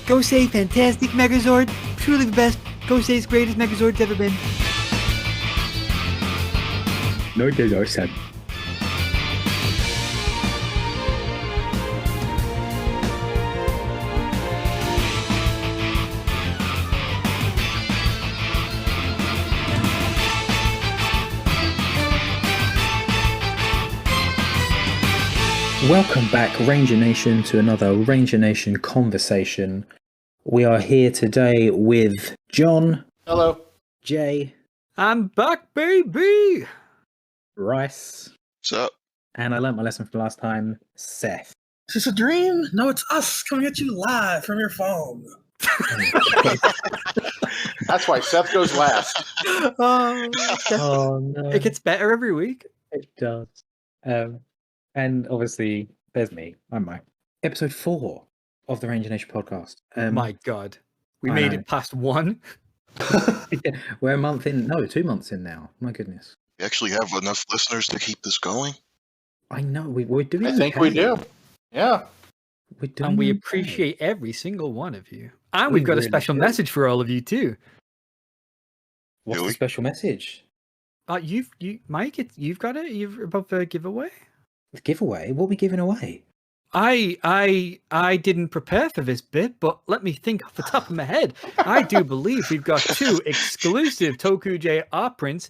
Gosei, fantastic Megazord. Truly the best. Gosei's greatest Megazord's ever been. No, I said. Welcome back, Ranger Nation, to another Ranger Nation conversation. We are here today with John. Hello. Jay. I'm back, baby. Rice. What's up? And I learnt my lesson from last time, Seth. Is this a dream? No, it's us coming at you live from your phone. That's why Seth goes last. Oh, no. It gets better every week. It does. And obviously, there's me. I'm Mike. Episode 4 of the Ranger Nation podcast. My God. We I made know. it past 1. Yeah, we're a month in. No, 2 months in now. My goodness. We actually have enough listeners to keep this going? I know. We're doing I think we do. Yeah. We're doing And we okay. appreciate every single one of you. And We we've got a really special do. message for all of you, too. What's Do the we? special message? Mike, you've got it? You're above the giveaway? The giveaway? What are we giving away? I didn't prepare for this bit, but let me think off the top of my head. I do believe we've got 2 exclusive Tokujay art prints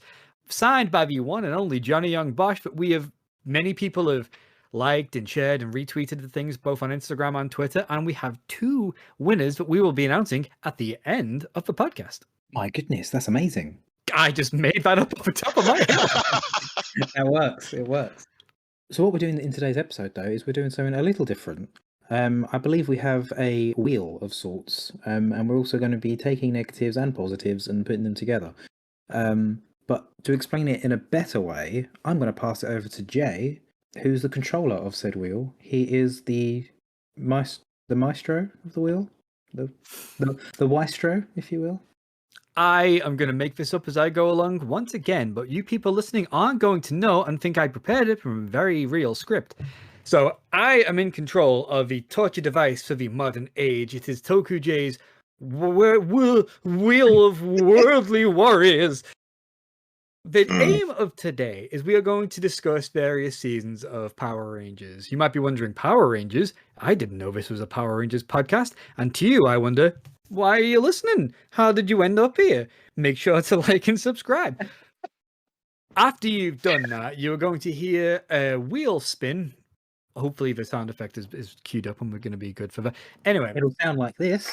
signed by the one and only Johnny Young Bosch that many people have liked and shared and retweeted the things both on Instagram and Twitter, and we have 2 winners that we will be announcing at the end of the podcast. My goodness, that's amazing. I just made that up off the top of my head. That works. It works. So what we're doing in today's episode, though, is we're doing something a little different. I believe we have a wheel of sorts, and we're also going to be taking negatives and positives and putting them together. But to explain it in a better way, I'm going to pass it over to Jay, who's the controller of said wheel. He is the maestro of the wheel, the maestro, if you will. I am going to make this up as I go along once again, but you people listening aren't going to know and think I prepared it from a very real script. So I am in control of the torture device for the modern age. It is Tokujay's Wheel of Worldly Warriors. The aim of today is we are going to discuss various seasons of Power Rangers. You might be wondering, Power Rangers? I didn't know this was a Power Rangers podcast. And to you, I wonder, why are you listening? How did you end up here? Make sure to like and subscribe. After you've done that, you're going to hear a wheel spin. Hopefully the sound effect is queued up and we're going to be good for that. Anyway. It'll sound like this.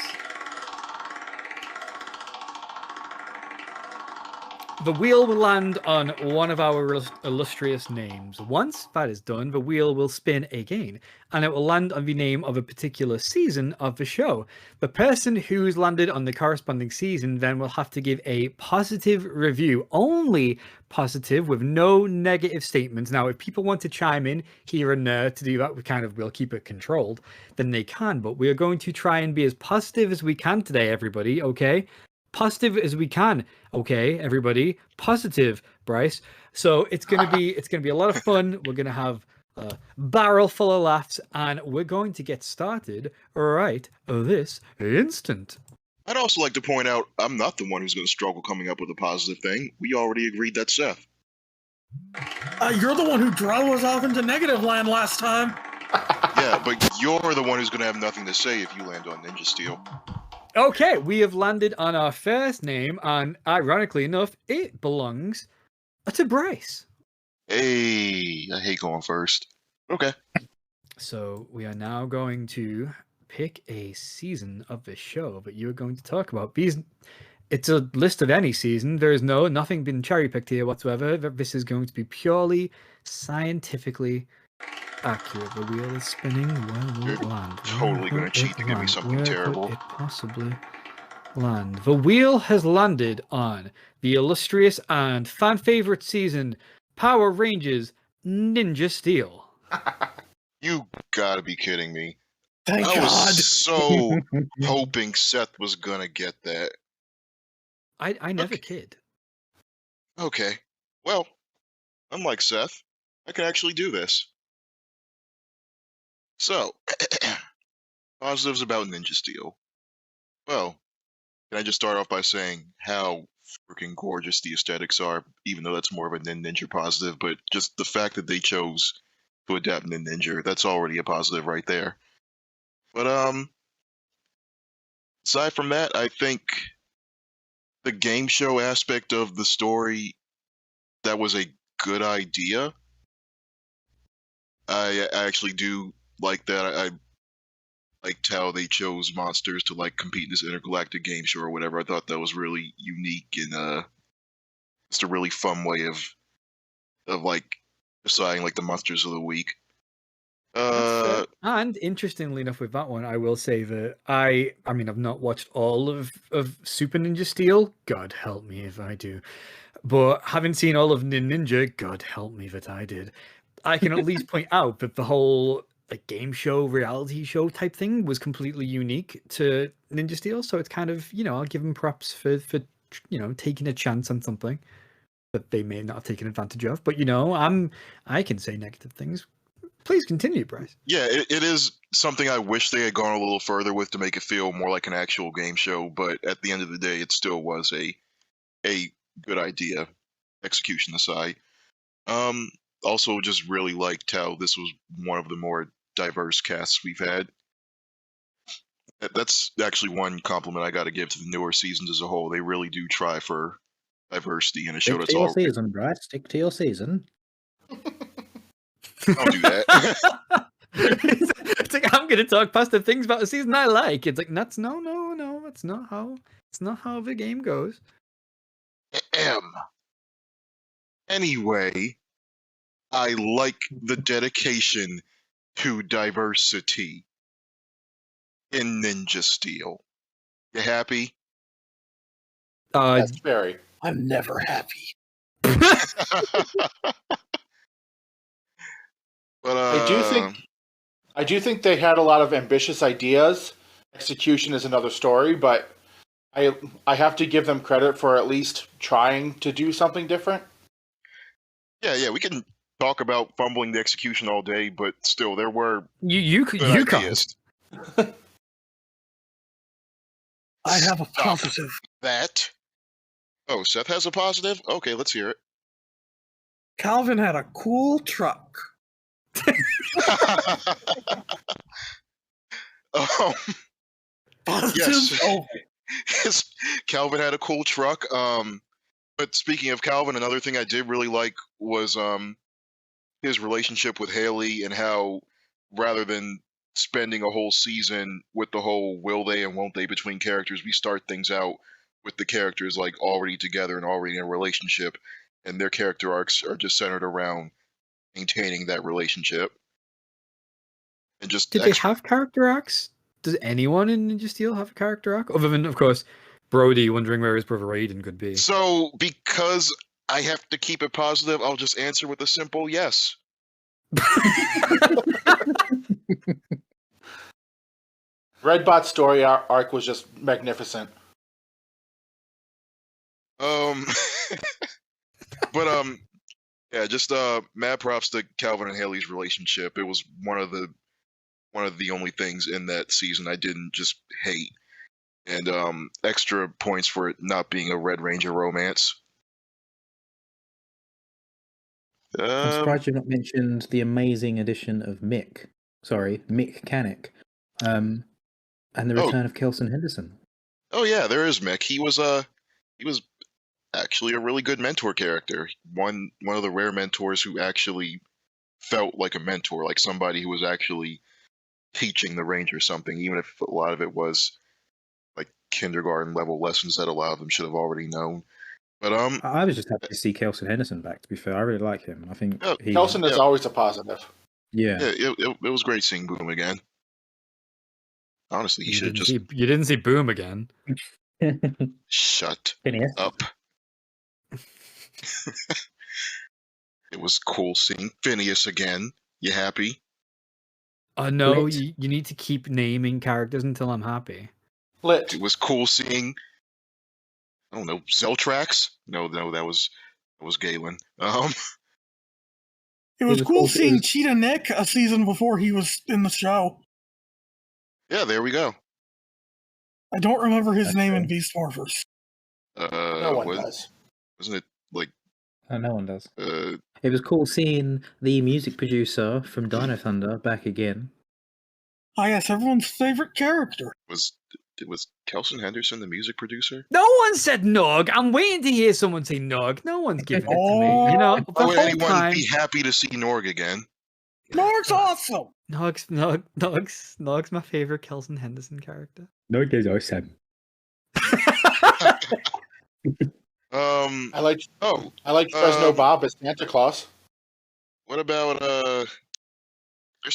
The wheel will land on one of our illustrious names. Once that is done, the wheel will spin again, and it will land on the name of a particular season of the show. The person who's landed on the corresponding season then will have to give a positive review, only positive with no negative statements. Now, if people want to chime in here and there to do that, we'll keep it controlled, then they can, but we are going to try and be as positive as we can today, everybody, okay? Positive as we can, okay, everybody. Positive, Bryce. So it's gonna be a lot of fun. We're gonna have a barrel full of laughs, and we're going to get started right this instant. I'd also like to point out, I'm not the one who's going to struggle coming up with a positive thing. We already agreed that's Seth. You're the one who drove us off into negative land last time. Yeah, but you're the one who's going to have nothing to say if you land on Ninja Steel. Okay, we have landed on our first name, and ironically enough, it belongs to Bryce. Hey, I hate going first. Okay. So we are now going to pick a season of the show that you are going to talk about. It's a list of any season. There is nothing been cherry picked here whatsoever. This is going to be purely scientifically accurate. The wheel is spinning. Where will it land? Totally going to cheat to give me something terrible. Where could it possibly land? The wheel has landed on the illustrious and fan favorite season, Power Rangers Ninja Steel. You gotta be kidding me. Thank I God. was so hoping Seth was gonna get that. I never Okay. kid. Okay. Well, unlike Seth, I can actually do this. So, positives about Ninja Steel. Well, can I just start off by saying how freaking gorgeous the aesthetics are, even though that's more of a Ninja positive, but just the fact that they chose to adapt Ninja, that's already a positive right there. But aside from that, I think the game show aspect of the story, that was a good idea. I actually do like that. I liked how they chose monsters to like compete in this intergalactic game show or whatever. I thought that was really unique and just a really fun way of like deciding like the monsters of the week. That's fair. And interestingly enough, with that one, I will say that I mean, I've not watched all of Super Ninja Steel. God help me if I do. But having seen all of Ninja, God help me that I did. I can at least point out that the whole like game show, reality show type thing was completely unique to Ninja Steel. So it's kind of, I'll give them props for taking a chance on something that they may not have taken advantage of. But I can say negative things. Please continue, Bryce. Yeah, it is something I wish they had gone a little further with to make it feel more like an actual game show. But at the end of the day, it still was a good idea, execution aside. Also, just really liked how this was one of the more diverse casts we've had. That's actually one compliment I got to give to the newer seasons as a whole. They really do try for diversity in a show Stick that's to your already. season, Bryce. Stick to your season. Don't do that. It's like I'm gonna talk positive things about the season I like. It's like that's no. That's not how the game goes. Anyway, I like the dedication to diversity in Ninja Steel. You happy? That's very. I'm never happy. But I do think they had a lot of ambitious ideas. Execution is another story, but I have to give them credit for at least trying to do something different. Yeah, we can talk about fumbling the execution all day, but still, there were you good can't. ideas. I have a Stop positive. that. Oh, Seth has a positive? Okay, let's hear it. Calvin had a cool truck. Positive. Yes. Oh, Calvin had a cool truck. But speaking of Calvin, another thing I did really like was his relationship with Haley and how rather than spending a whole season with the whole will they and won't they between characters, we start things out with the characters like already together and already in a relationship, and their character arcs are just centered around maintaining that relationship. And just Did they have character arcs? Does anyone in Ninja Steel have a character arc? Other than, of course, Brody wondering where his brother Aiden could be. So, because I have to keep it positive, I'll just answer with a simple yes. Redbot's story arc was just magnificent. But yeah, just mad props to Calvin and Haley's relationship. It was one of the only things in that season I didn't just hate. And extra points for it not being a Red Ranger romance. I'm surprised you've not mentioned the amazing addition of Mick Canick, and the return of Kelson Henderson. Oh yeah, there is Mick. He was actually a really good mentor character. One of the rare mentors who actually felt like a mentor, like somebody who was actually teaching the Rangers something, even if a lot of it was like kindergarten level lessons that a lot of them should have already known. But I was just happy to see Kelson Henderson back. To be fair, I really like him. I think Kelson is always a positive. Yeah, it was great seeing Boom again. Honestly, he should just. You didn't see Boom again. Shut Phineas. up. It was cool seeing Phineas again. You happy? No, you need to keep naming characters until I'm happy. Lit. It was cool seeing. I don't know, Zeltrax? No, that was Galen. It was cool seeing Cheetah Nick a season before he was in the show. Yeah, there we go. I don't remember his name in Beast Morphers. No one does. Wasn't it like? Oh, no one does. Uh, It was cool seeing the music producer from Dino Thunder back again. Ah, yes, everyone's favorite character. was Kelson Henderson the music producer? No one said Nog. I'm waiting to hear someone say Nog. No one's giving it to me. You know, the Why would whole anyone time. be happy to see Norg again? Norg's awesome. Nog's my favorite Kelson Henderson character. No, it is awesome. I I like Oh, Fresno Bob as Santa Claus. what about there's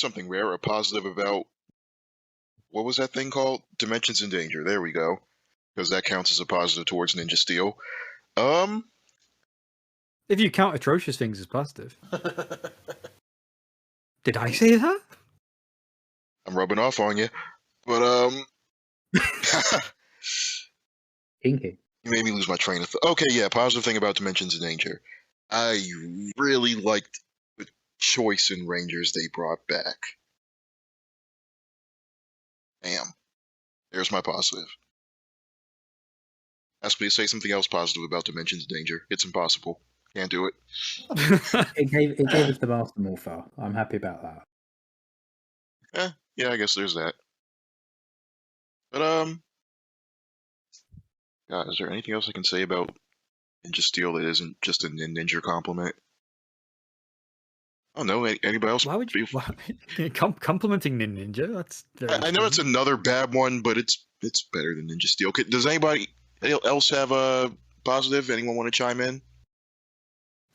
something rare or positive about what was that thing called? Dimensions in Danger. There we go. Because that counts as a positive towards Ninja Steel. If you count atrocious things as positive. Did I say that? I'm rubbing off on you. But Kinky. you made me lose my train of thought. Okay, yeah, positive thing about Dimensions in Danger. I really liked the choice in Rangers they brought back. Damn. There's my positive. Ask me to say something else positive about Dimensions in Danger. It's impossible. Can't do it. It gave us the Master Morpher. I'm happy about that. Yeah, I guess there's that. But God, is there anything else I can say about Ninja Steel that isn't just a Ninja compliment? Oh no, anybody else? Why would you? Complimenting Ninja? That's very I know it's another bad one, but it's better than Ninja Steel. Does anybody else have a positive? Anyone want to chime in?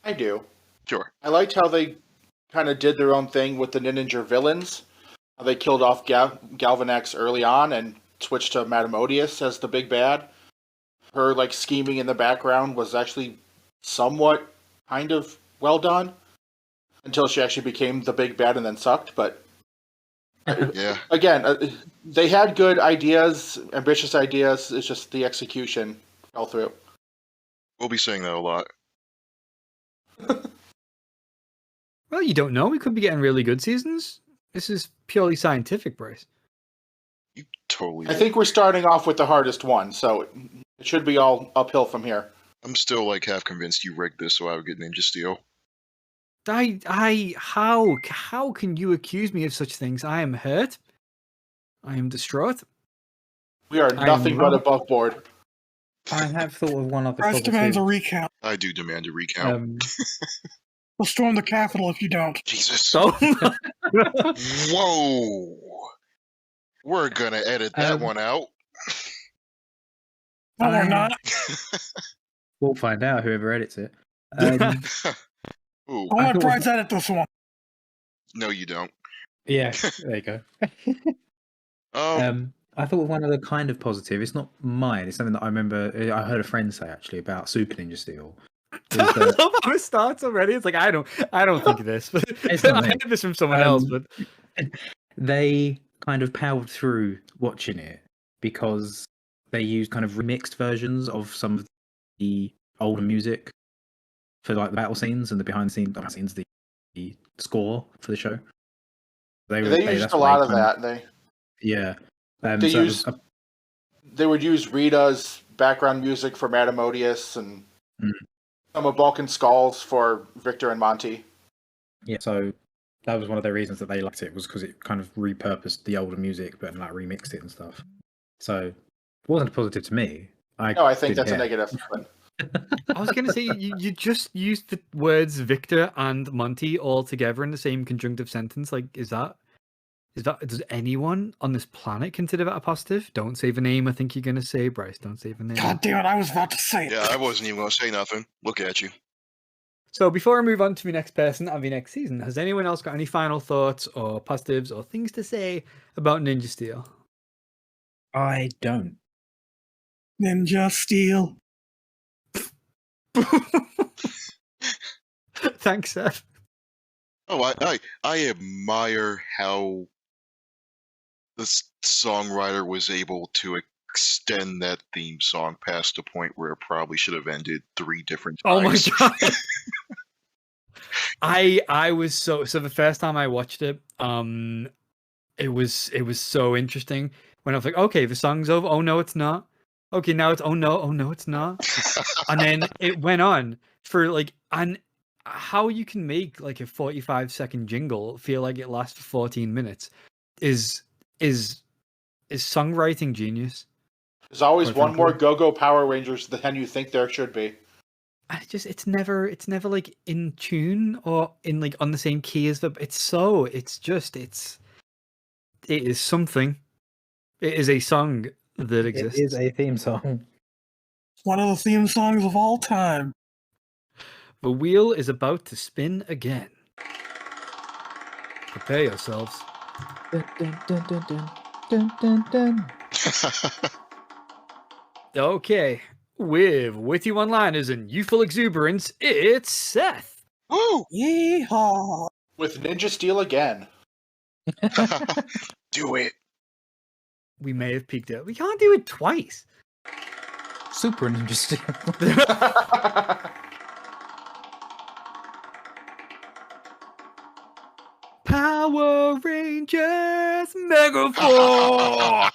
I do. Sure. I liked how they kind of did their own thing with the Ninja villains. How they killed off Galvanax early on and switched to Madame Odious as the big bad. Her like scheming in the background was actually somewhat kind of well done until she actually became the big bad and then sucked. But Yeah. again, they had good ideas, ambitious ideas. It's just the execution fell through. We'll be saying that a lot. Well, you don't know. We could be getting really good seasons. This is purely scientific, Bryce. You totally. I think we're starting off with the hardest one, so it should be all uphill from here. I'm still like half convinced you rigged this so I would get Ninja Steel. How can you accuse me of such things? I am hurt. I am distraught. We are I am nothing but wrong. above board. I have thought of one other Press demands a positive. recount. I do demand a recount. We'll storm the Capitol if you don't. Jesus. So Whoa. We're gonna edit that one out. No, we're not. We'll find out, whoever edits it. Ooh, I I want thought- Pride's edit this one. no, you don't. Yeah, there you go. I thought of one other kind of positive. It's not mine. It's something that I remember. I heard a friend say actually about Super Ninja Steel. I love how it starts already. It's like I don't think of this, but It's not I me. heard this from someone else. But They kind of powered through watching it because they used kind of remixed versions of some of the older music for like the battle scenes and the behind the scenes, the score for the show. They that's used a what lot they of kind that. Yeah. They so it used- was They would use Rita's background music for Madame Odious and some of Balkan Skulls for Victor and Monty. yeah, so that was one of the reasons that they liked it, was because it kind of repurposed the older music but like remixed it and stuff. So it wasn't a positive to me. No, I think didn't that's a care. negative. But I was going to say you just used the words Victor and Monty all together in the same conjunctive sentence. Like, is that does anyone on this planet consider that a positive? Don't say the name. I think you're going to say, Bryce. Don't say the name. God damn it, I was about to say it. Yeah, I wasn't even gonna say nothing. Look at you. So before I move on to the next person and the next season, has anyone else got any final thoughts or positives or things to say about Ninja Steel? I don't. Ninja Steel. Thanks, Seth. Oh, I admire how the songwriter was able to extend that theme song past the point where it probably should have ended 3 different times. Oh my god. I was so the first time I watched it, it was so interesting when I was like, okay, the song's over. Oh no, it's not. Okay, now it's oh no, it's not. And then it went on for like, and how you can make like a 45-second jingle feel like it lasts for 14 minutes is songwriting genius. There's always Quite one more frankly. Go-Go Power Rangers than you think there should be. And it's never like in tune or in like on the same key as the. It is something. It is a song that exists. It is a theme song. One of the theme songs of all time. The wheel is about to spin again. Prepare yourselves. Dun, dun, dun, dun, dun, dun, dun, dun. Okay, with witty one-liners and youthful exuberance, it's Seth. Woo! Yeehaw! With Ninja Steel again. Do it. We may have peaked out. We can't do it twice. Super interesting. Power Rangers Megaforce!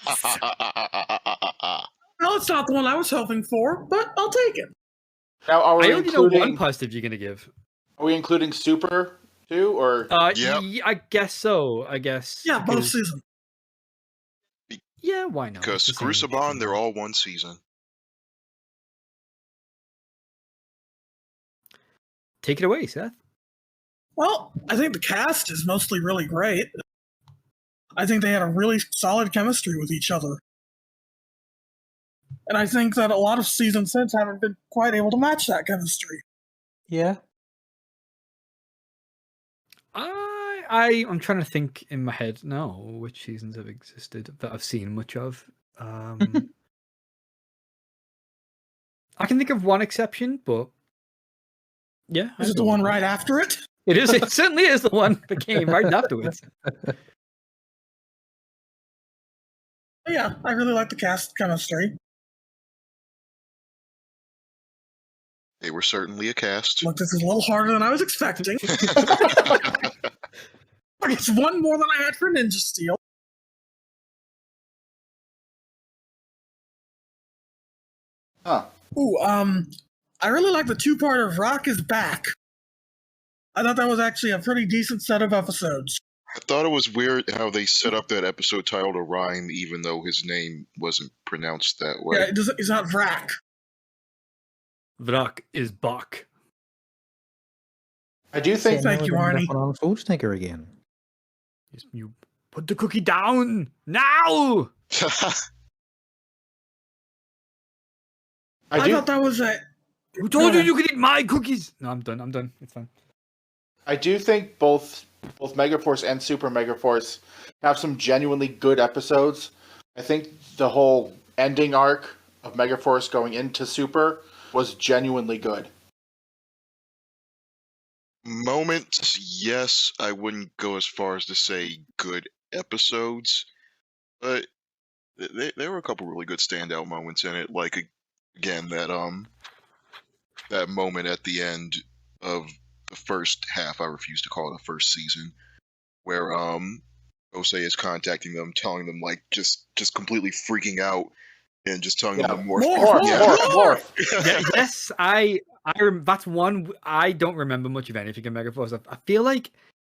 No, it's not the one I was hoping for, but I'll take it. Now, are I we already know one including? positive you're gonna give. Are we including Super too, or Yep. I guess so. I guess. Yeah, both because- seasons. Yeah, why not? Because It's the same Crucible, they're thing. all one season. Take it away, Seth. Well, I think the cast is mostly really great. I think they had a really solid chemistry with each other. And I think that a lot of seasons since haven't been quite able to match that chemistry. Yeah. I'm trying to think in my head now which seasons have existed that I've seen much of. I can think of one exception, but yeah. Is I'd it the go one with right after it? It is. It certainly is the one that came right afterwards. But yeah, I really like the cast chemistry. They were certainly a cast. Look, this is a little harder than I was expecting. It's one more than I had for Ninja Steel. huh? Ooh, I really like the two-part of Rock is Back. I thought that was actually a pretty decent set of episodes. I thought it was weird how they set up that episode title to rhyme, even though his name wasn't pronounced that way. Yeah, it's not Vrak. Vrak is Bach. I do think Thank you, Arnie. On Schwarzenegger again. You put the cookie down now. I thought that was a. Who told Go you you could eat my cookies? No, I'm done. I'm done. It's fine. I do think both Megaforce and Super Megaforce have some genuinely good episodes. I think the whole ending arc of Megaforce going into Super was genuinely good. Moments, yes. I wouldn't go as far as to say good episodes, but there were a couple really good standout moments in it. Like again, that moment at the end of the first half. I refuse to call it the first season, where Osei is contacting them, telling them like just completely freaking out and just telling them to morph. Yes, that's one I don't remember much of anything in Megaforce. I feel like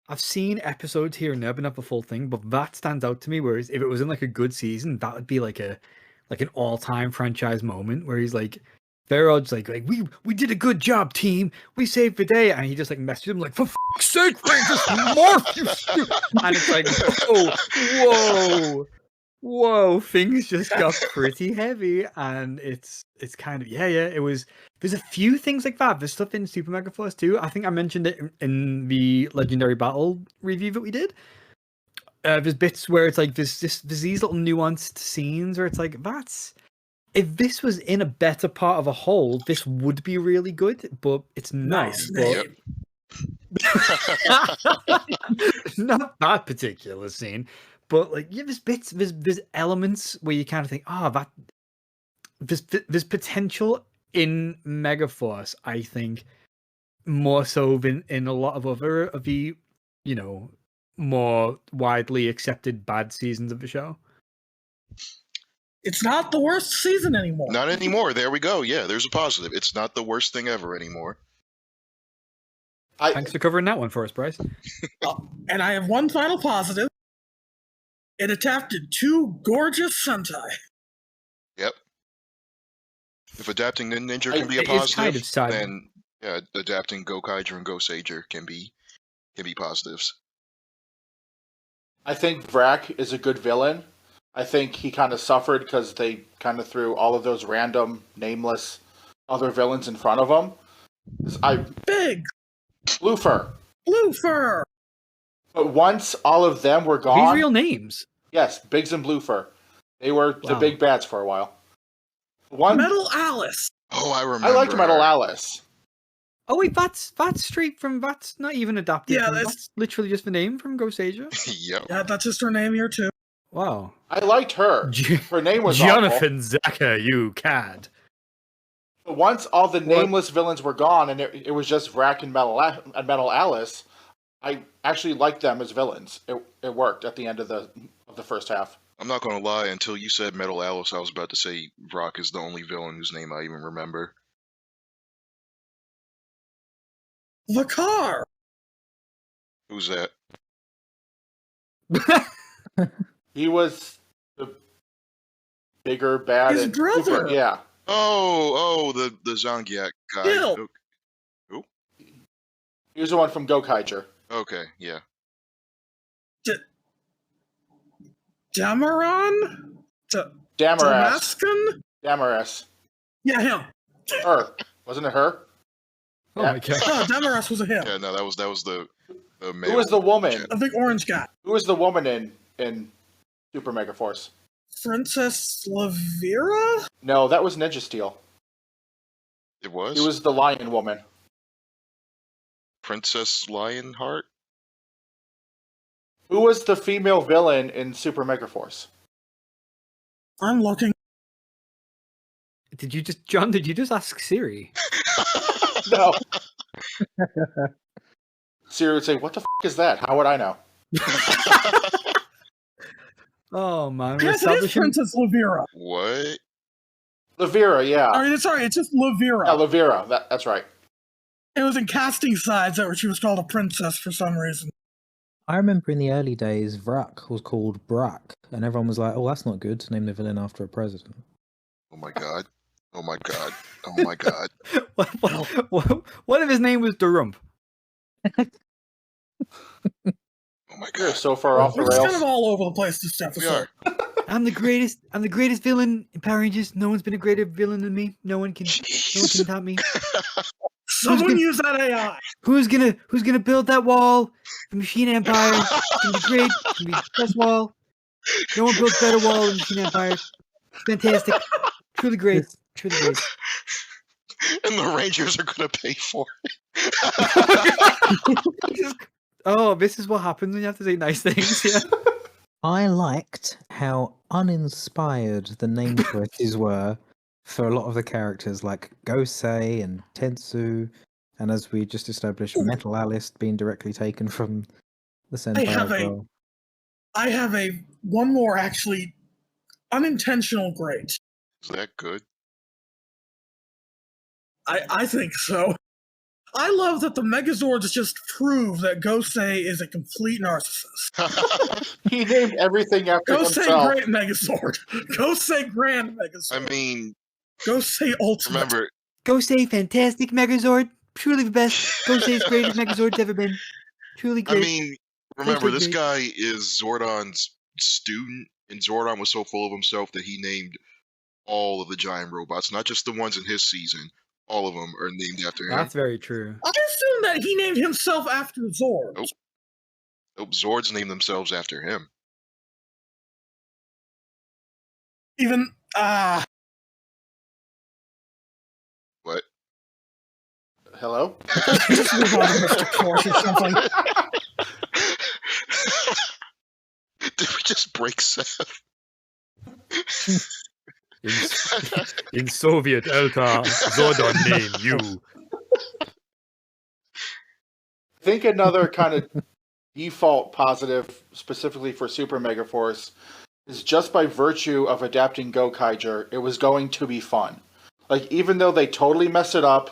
I've seen episodes here and there, but not the full thing. But that stands out to me. Whereas if it was in like a good season, that would be like an all-time franchise moment where he's like, Ferod's like we did a good job, team. We saved the day, and he just like messages him like, for fuck's sake, Ray, just morph, you stupid. And it's like, whoa, things just got pretty heavy, and it's kind of it was. There's a few things like that. There's stuff in Super Mega Force too. I think I mentioned it in the Legendary Battle review that we did. There's bits where it's like there's these little nuanced scenes where it's like if this was in a better part of a whole, this would be really good, but it's not. Nice But- not that particular scene, but like there's bits, there's elements where you kind of think, there's potential in Megaforce. I think more so than in a lot of other of the, more widely accepted bad seasons of the show. It's not the worst season anymore. Not anymore. There we go. Yeah, there's a positive. It's not the worst thing ever anymore. Thanks for covering that one for us, Bryce. And I have one final positive. It adapted 2 gorgeous Sentai. Yep. If adapting Ninja can be a It is kind positive, of sad. then adapting Gokaiger and Goseiger can be positives. I think Vrak is a good villain. I think he kind of suffered because they kind of threw all of those random, nameless other villains in front of him. Big Lufer. Bluefer. But once all of them were These gone, real names. yes, Biggs and Bluefer, they were the Wow. big bads for a while. Metal Alice. Oh, I remember. I liked Metal her. Alice. Oh wait, that's straight from that's not even adapted. Yeah, that's literally just the name from Goseiger. Yep. Yeah, that's just her name here too. Wow. I liked her. J- Her name was awful. Jonathan Zaka, you cad. But once all the nameless villains were gone and it was just Vrak and Metal Alice, I actually liked them as villains. It worked at the end of the first half. I'm not gonna lie. Until you said Metal Alice, I was about to say Rock is the only villain whose name I even remember. The car. Who's that? He was the bigger bad. His and brother. Yeah. Oh, the Zangiak guy. Gil. He was the one from Gokaiger. Okay, yeah. Damaron? Damaras. Damascus? Damaras. Yeah, him. Her. Wasn't it her? Oh my god. No, Damaras was a him. Yeah, no, that was the male. Who was the woman? A big orange guy. Who was the woman in Super Mega Force? Princess Lavira? No, that was Ninja Steel. It was? It was the lion woman. Princess Lionheart? Who was the female villain in Super Mega Force? I'm looking. Did you just ask Siri? No. Siri would say, "What the f*** is that? How would I know?" Oh man, we're Yes, it is establishing. Princess Lavira. What? Lavira, yeah. Sorry, it's just Lavira. Yeah, Lavira. That's right. It was in casting sides that she was called a princess for some reason. I remember in the early days, Vrak was called Brak, and everyone was like, "Oh, that's not good to name the villain after a president." Oh my god. Oh my god. Oh my god. What if his name was Durump? Oh my You're god. so far off the It's kind rails. of all over the place this We episode. are. I'm the greatest villain in Power Rangers. No one's been a greater villain than me. No one can Jeez. top me. Someone gonna- use that AI. Who's gonna build that wall? The Machine Empire. It's gonna be great. It's gonna be the best wall. No one builds better wall than Machine Empire. Fantastic. Truly great. Truly great. And the Rangers are gonna pay for it. Oh, this is what happens when you have to say nice things. Yeah. I liked how uninspired the name choices were for a lot of the characters, like Gosei and Tensu, and as we just established, Metal Alice being directly taken from the Sentai have as a- well. I have one more actually unintentional great. Is that good? I think so. I love that the Megazords just prove that Gosei is a complete narcissist. He named everything after Gosei himself. Great Megazord. Gosei Grand Megazord. I mean, Gosei Ultimate. remember, Gosei, fantastic Megazord. Truly the best. Gosei's greatest Megazord's ever been. Truly I great. mean, remember, Totally this great. guy is Zordon's student, and Zordon was so full of himself that he named all of the giant robots, not just the ones in his season. All of them are named after him. That's very true. I assume that he named himself after Zord. Nope. Nope, Zords named themselves after him. Even What? Hello? just move on to Mystic Force or something. Did we just break Seth? In Soviet Elta, Zordon name you. I think another kind of default positive, specifically for Super Mega Force, is just by virtue of adapting Gokaiger, it was going to be fun. Like, even though they totally messed it up,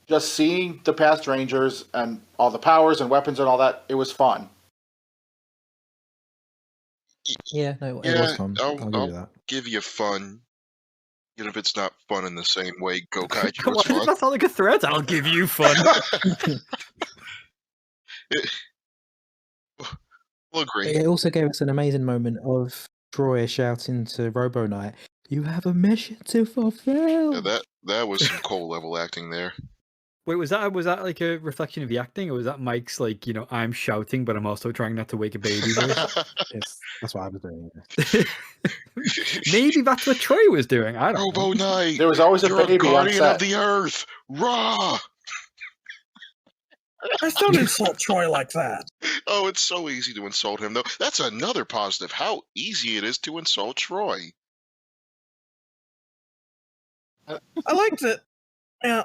just seeing the past Rangers and all the powers and weapons and all that, it was fun. Yeah, no, it Yeah, was fun. I'll give you that. give you fun. Even if it's not fun in the same way Gokaiger Why was did fun. that sound like a threat? I'll give you fun. We'll agree. It also gave us an amazing moment of Troy shouting to Robo Knight, "You have a mission to fulfill." Yeah, that was some Cole level acting there. Wait, was that like a reflection of the acting, or was that Mike's like, I'm shouting, but I'm also trying not to wake a baby voice? Yes, that's what I was doing. Maybe that's what Troy was doing. I don't know. Robo Knight, There was always a you're a baby on guardian set. of the earth. Rah! I don't insult Troy like that. Oh, it's so easy to insult him, though. That's another positive. How easy it is to insult Troy. I liked it. Yeah.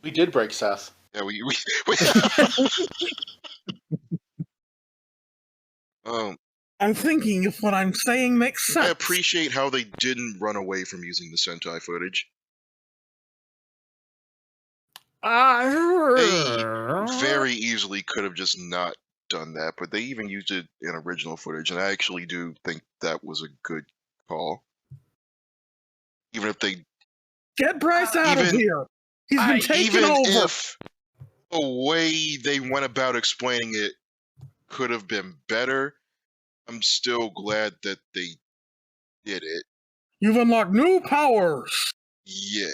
We did break Seth. Yeah, we I'm thinking if what I'm saying makes sense. I appreciate how they didn't run away from using the Sentai footage. They very easily could have just not done that, but they even used it in original footage, and I actually do think that was a good call. Even if they, Get Bryce out of even- here. He's been taken even over. if the way they went about explaining it could have been better, I'm still glad that they did it. You've unlocked new powers. Yeah,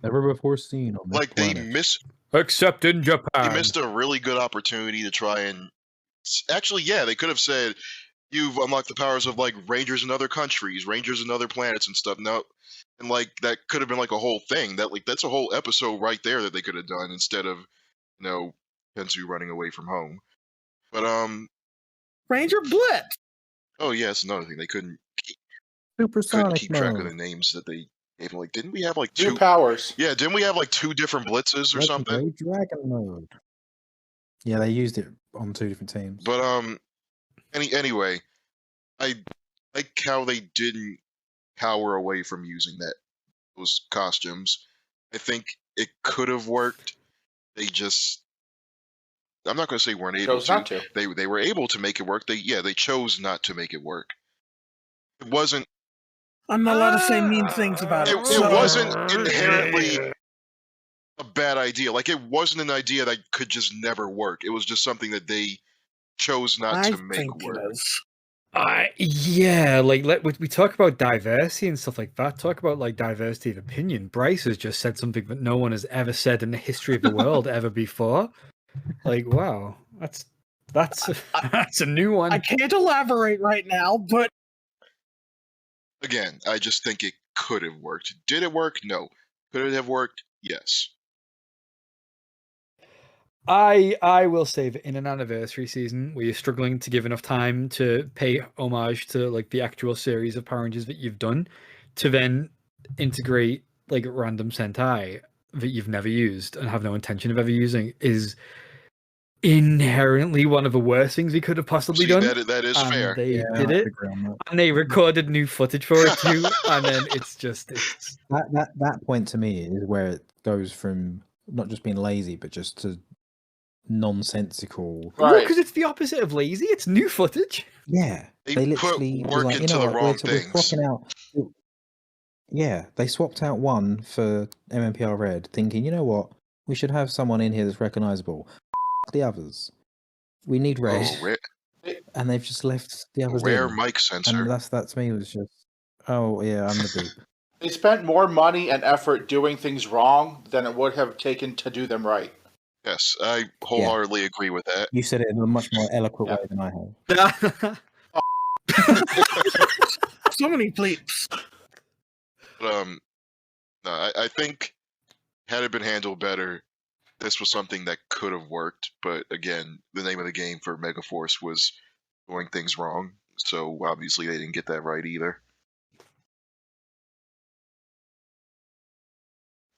Never before seen on this like they planet. Except in Japan. they missed a really good opportunity to try and actually, yeah, they could have said you've unlocked the powers of like rangers in other countries, rangers in other planets and stuff. No, and like that could have been like a whole thing. That's a whole episode right there that they could have done instead of Kensu running away from home. But Ranger Blitz. oh yeah, it's another thing they couldn't Supersonic keep track of mode. the names that they gave. Like, didn't we have like New two? powers. Yeah, didn't we have like 2 different blitzes or something? Legendary Dragon mode. Yeah, they used it on 2 different teams. But anyway, I like how they didn't cower away from using those costumes. I think it could have worked. They just, I'm not going to say weren't able Chose to. not to. They were able to make it work. They chose not to make it work. It wasn't. I'm not allowed to say mean things about it. It so- wasn't inherently a bad idea. Like, it wasn't an idea that could just never work. It was just something that they chose not I to make think work. it is. Yeah, like we talk about diversity and stuff like that. Talk about like diversity of opinion. Bryce has just said something that no one has ever said in the history of the world ever before. Like, wow, that's that's a new one. I can't elaborate right now, but Again, I just think it could have worked. Did it work? No. Could it have worked? Yes. I will say that in an anniversary season where you're struggling to give enough time to pay homage to like the actual series of Power Rangers that you've done, to then integrate like random Sentai that you've never used and have no intention of ever using is inherently one of the worst things we could have possibly See, done. that is And fair. they Yeah, did I it, agree on that. and they recorded new footage for it too. And then it's That point to me is where it goes from not just being lazy, but just to nonsensical. Right. because it's the opposite of lazy. It's new footage. Yeah, They they put literally was work like, into the what, wrong we're things. swapping out. Yeah, they swapped out one for MMPR Red, thinking, you know what, we should have someone in here that's recognizable. The others, we need Red, Oh, and they've just left the others rare in. mic sensor. And that to me was just, oh yeah, I'm the dupe. They spent more money and effort doing things wrong than it would have taken to do them right. Yes, I wholeheartedly agree with that. You said it in a much more eloquent Yeah. way than I have. so many bleeps. But, no, I think had it been handled better, this was something that could have worked. But again, the name of the game for Megaforce was doing things wrong. So obviously they didn't get that right either.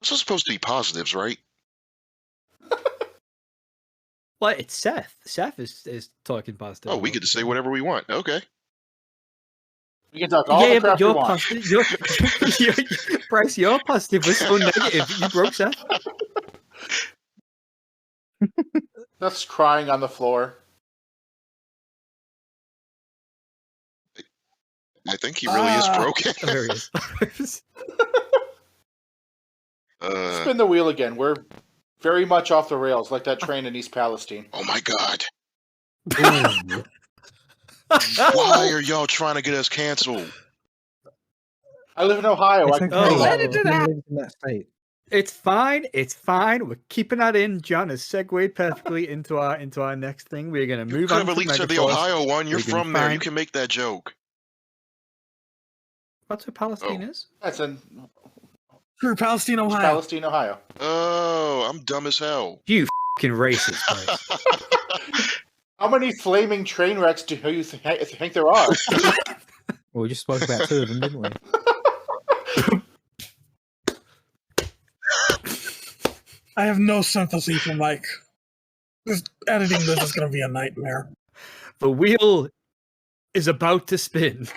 This was supposed to be positives, right? Well, it's Seth. Seth is talking positive. Oh, we get to say whatever we want. Okay. We can talk all the crap but you're we want. positive. Bryce, your positive was so negative. You broke Seth. Seth's crying on the floor. I think he really is broken. Oh, there he is. Spin the wheel again. We're very much off the rails, like that train in East Palestine. Oh my God. Ooh. Why are y'all trying to get us canceled? I live in Ohio. It's I can okay. Oh. Let it do that. Lives in that state. It's fine. It's fine. We're keeping that in. John has segued perfectly into our next thing. We're gonna You move could on have at to least said the Megaforce. Ohio one. You're We can from there. You find- can make that joke. That's what Palestine Oh. is. That's in Screw Palestine, East Ohio. Palestine, Ohio. Oh, I'm dumb as hell. You fucking racist, Bryce. How many flaming train wrecks do you think there are? Well, we just spoke about 2 of them, didn't we? I have no sympathy for Mike. Just editing this is going to be a nightmare. The wheel is about to spin.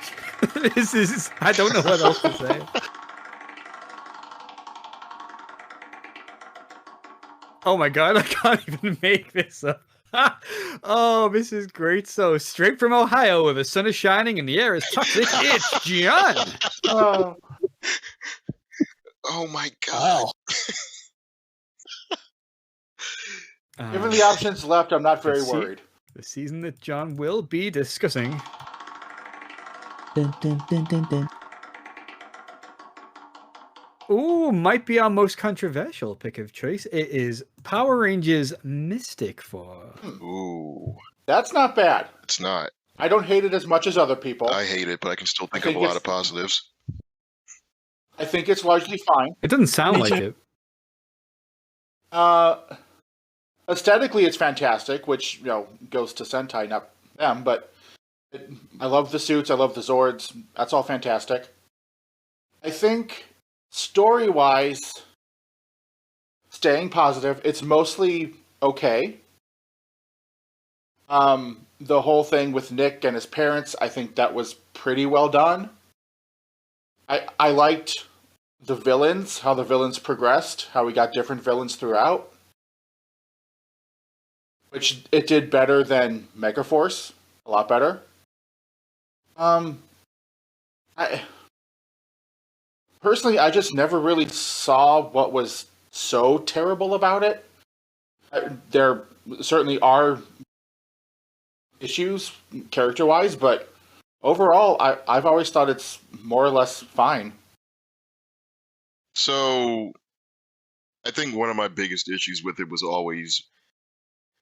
This is. I don't know what else to say. Oh my god, I can't even make this up. Oh, this is great. So, straight from Ohio, where the sun is shining and the air is toxic, it's John. Oh, Oh my God. Wow. given the options left, I'm not very let's see. worried. The season that John will be discussing. Dun, dun, dun, dun, dun. Ooh, might be our most controversial pick of choice. It is Power Rangers Mystic Force. Ooh, That's not bad. it's not. I don't hate it as much as other people. I hate it, but I can still think of think a lot it's- of positives. I think it's largely fine. It doesn't sound Me like too. it. Aesthetically, it's fantastic, which goes to Sentai, not them. But I love the suits. I love the Zords. That's all fantastic. I think story-wise, staying positive, it's mostly okay. The whole thing with Nick and his parents, I think that was pretty well done. I liked the villains, how the villains progressed, how we got different villains throughout. Which it did better than Megaforce. A lot better. Personally, I just never really saw what was so terrible about it. There certainly are issues character-wise, but overall, I've always thought it's more or less fine. So, I think one of my biggest issues with it was always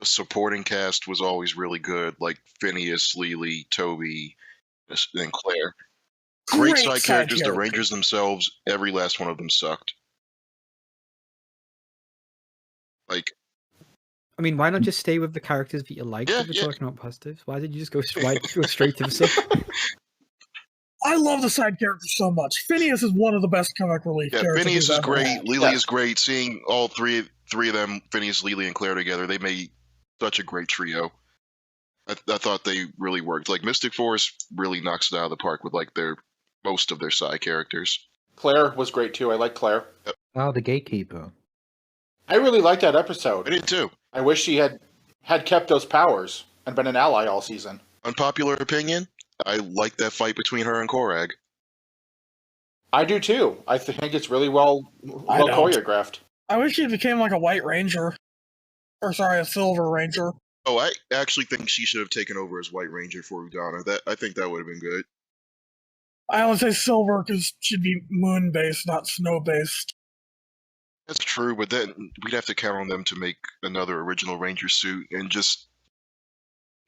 the supporting cast was always really good, like Phineas, Lily, Toby, and Claire. Great side characters. The Rangers themselves, every last one of them sucked. Like, I mean, why not just stay with the characters that you like Yeah, if we're yeah. talking about positives? Why did you just go straight to the stuff? I love the side characters so much. Phineas is one of the best comic relief yeah, characters. Phineas we've is ever great. had. Lily Yeah. is great. Seeing all three of them, Phineas, Lily, and Claire together, they made such a great trio. I thought they really worked. Like Mystic Force really knocks it out of the park with like most of their side characters. Claire was great too. I like Claire. Oh, the gatekeeper. I really liked that I episode. did too. I wish she had kept those powers and been an ally all season. Unpopular opinion, I like that fight between her and Korag. I do too. I think it's really well I don't. choreographed. I wish he became like a White Ranger. Or sorry, a Silver Ranger. Oh, I actually think she should have taken over as White Ranger for Udana. I think that would have been good. I only say Silver because she'd be moon-based, not snow-based. That's true, but then we'd have to count on them to make another original Ranger suit, and just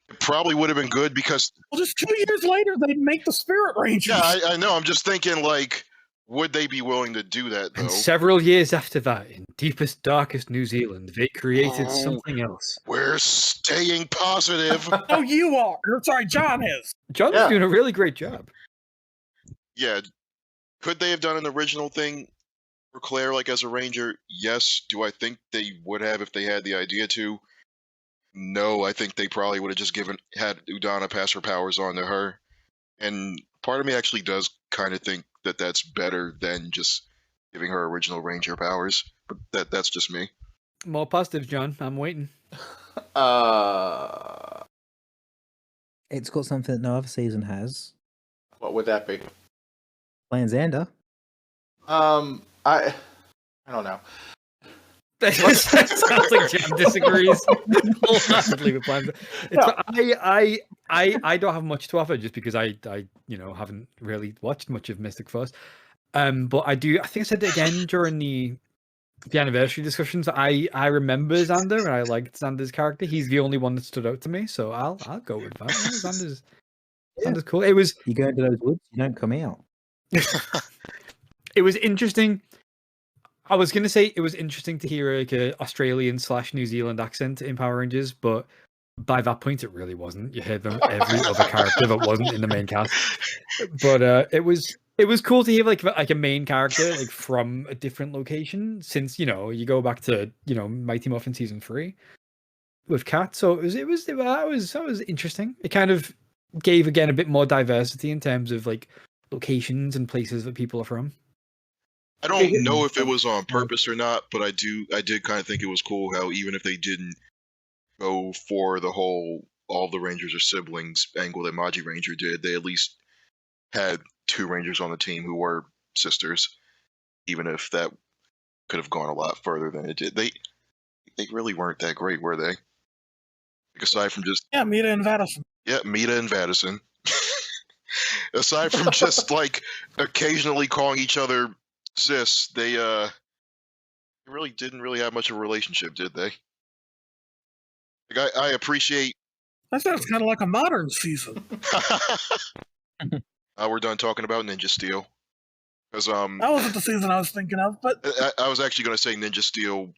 it probably would have been good because Well, just 2 years later, they'd make the Spirit Rangers. yeah, I know. I'm just thinking like, would they be willing to do that though? And several years after that, in deepest, darkest New Zealand, they created Oh. something else. We're staying positive. No, you are. Or, sorry, John is. John's Yeah. doing a really great job. Yeah, could they have done an original thing for Claire, like as a Ranger? Yes. Do I think they would have if they had the idea to? No, I think they probably would have just had Udana pass her powers on to her. And part of me actually does kind of think that that's better than just giving her original Ranger powers. But that's just me. More positives, John. I'm waiting. It's got something that no other season has. What would that be? Playing Xander. I don't know. That sounds like Jim disagrees wholeheartedly with plans. I don't have much to offer just because I haven't really watched much of Mystic Force. But I think I said it again during the anniversary discussions. I remember Xander and I liked Xander's character. He's the only one that stood out to me, so I'll go with that. Xander's cool. It was You go into those woods, you don't come out. it was interesting. I was gonna say it was interesting to hear like a Australian/New Zealand accent in Power Rangers, but by that point it really wasn't. You heard them every other character that wasn't in the main cast. But it was cool to hear like a main character like from a different location, since you go back to Mighty Morphin season 3 with Kat. So it was interesting. It kind of gave again a bit more diversity in terms of like locations and places that people are from. I don't know if it was on purpose or not, but I did kind of think it was cool how even if they didn't go for the whole all the Rangers are siblings angle that Maji Ranger did, they at least had 2 Rangers on the team who were sisters, even if that could have gone a lot further than it did. They really weren't that great, were they? Like, aside from just Mita and Vadison. Yeah, Mita and Vadison. Aside from just like occasionally calling each other sis, they really didn't really have much of a relationship, did they? Like, I appreciate. That sounds kind of like a modern season. We're done talking about Ninja Steel, because That wasn't the season I was thinking of, but I was actually going to say Ninja Steel,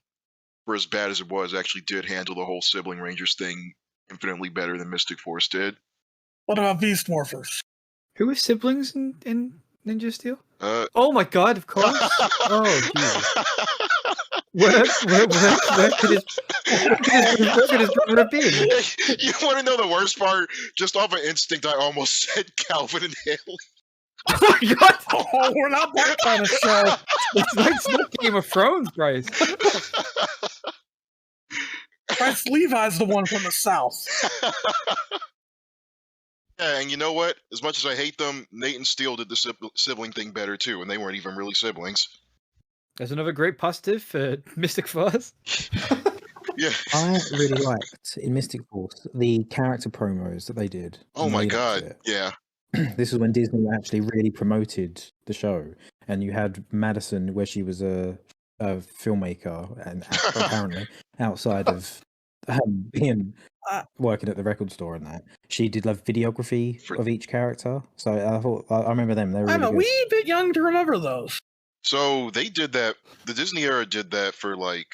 for as bad as it was, actually did handle the whole sibling Rangers thing infinitely better than Mystic Force did. What about Beast Morphers? Who were siblings in Ninja Steel? Oh my god, of course. Oh, Jesus. Where could his brother have been? You want to know the worst part? Just off of instinct, I almost said Calvin and Haley. Oh my god! Oh, we're not that kind of show. It's not Game of Thrones, Bryce. Bryce Levi's the one from the South. Yeah, and you know what? As much as I hate them, Nate and Steele did the sibling thing better too, and they weren't even really siblings. There's another great positive for Mystic Force. Yeah. I really liked in Mystic Force the character promos that they did. Oh my god, yeah. This is when Disney actually really promoted the show, and you had Madison, where she was a filmmaker, and apparently outside of being working at the record store and that, she did like videography of each character. So I thought I remember them. They were really I'm a good. wee bit young to remember those. So they did that. The Disney era did that for like.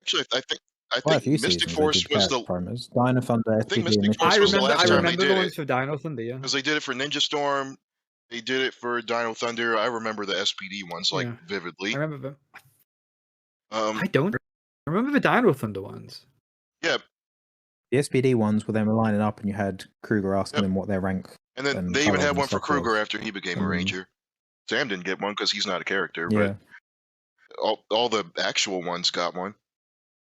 Actually, I think Mystic Force was the promos. Dino Thunder. I think Mystic Force was the last time they did it. For Dino Thunder, yeah. Because they did it for Ninja Storm, they did it for Dino Thunder. I remember the SPD ones like vividly. I remember them. I don't remember the Dino Thunder ones. Yeah. The SPD ones were them lining up, and you had Kruger asking them what their rank. And then they even had one for Kruger after he became a Ranger. Sam didn't get one because he's not a character, but all the actual ones got one.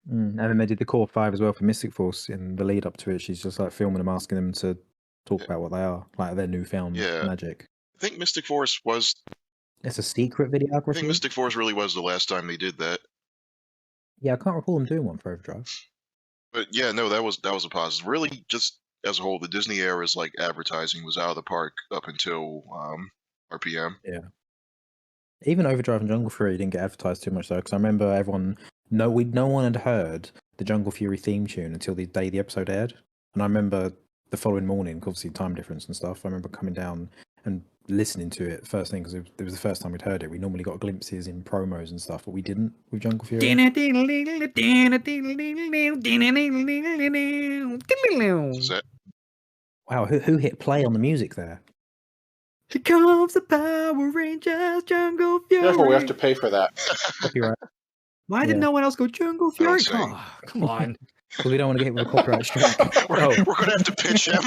And then they did the Core 5 as well for Mystic Force in the lead up to it. She's just like filming them, asking them to talk about what they are, like their newfound magic. I think Mystic Force was. It's a secret videography. I think Mystic Force really was the last time they did that. Yeah, I can't recall them doing one for Overdrive. But yeah, no, that was a positive. Really, just as a whole, the Disney era's like advertising was out of the park up until RPM. Yeah. Even Overdrive and Jungle Fury didn't get advertised too much though, because I remember no one had heard the Jungle Fury theme tune until the day the episode aired, and I remember the following morning, obviously time difference and stuff. I remember coming down and listening to it first thing because it was the first time we'd heard it. We normally got glimpses in promos and stuff, but we didn't with Jungle Fury. Wow, who hit play on the music there? Here comes the Power Rangers, Jungle Fury. Therefore, we have to pay for that. Copyright. Why did no one else go Jungle Fury? Oh, come on. Because we don't want to get hit with a copyright strike. We're gonna have to pitch him.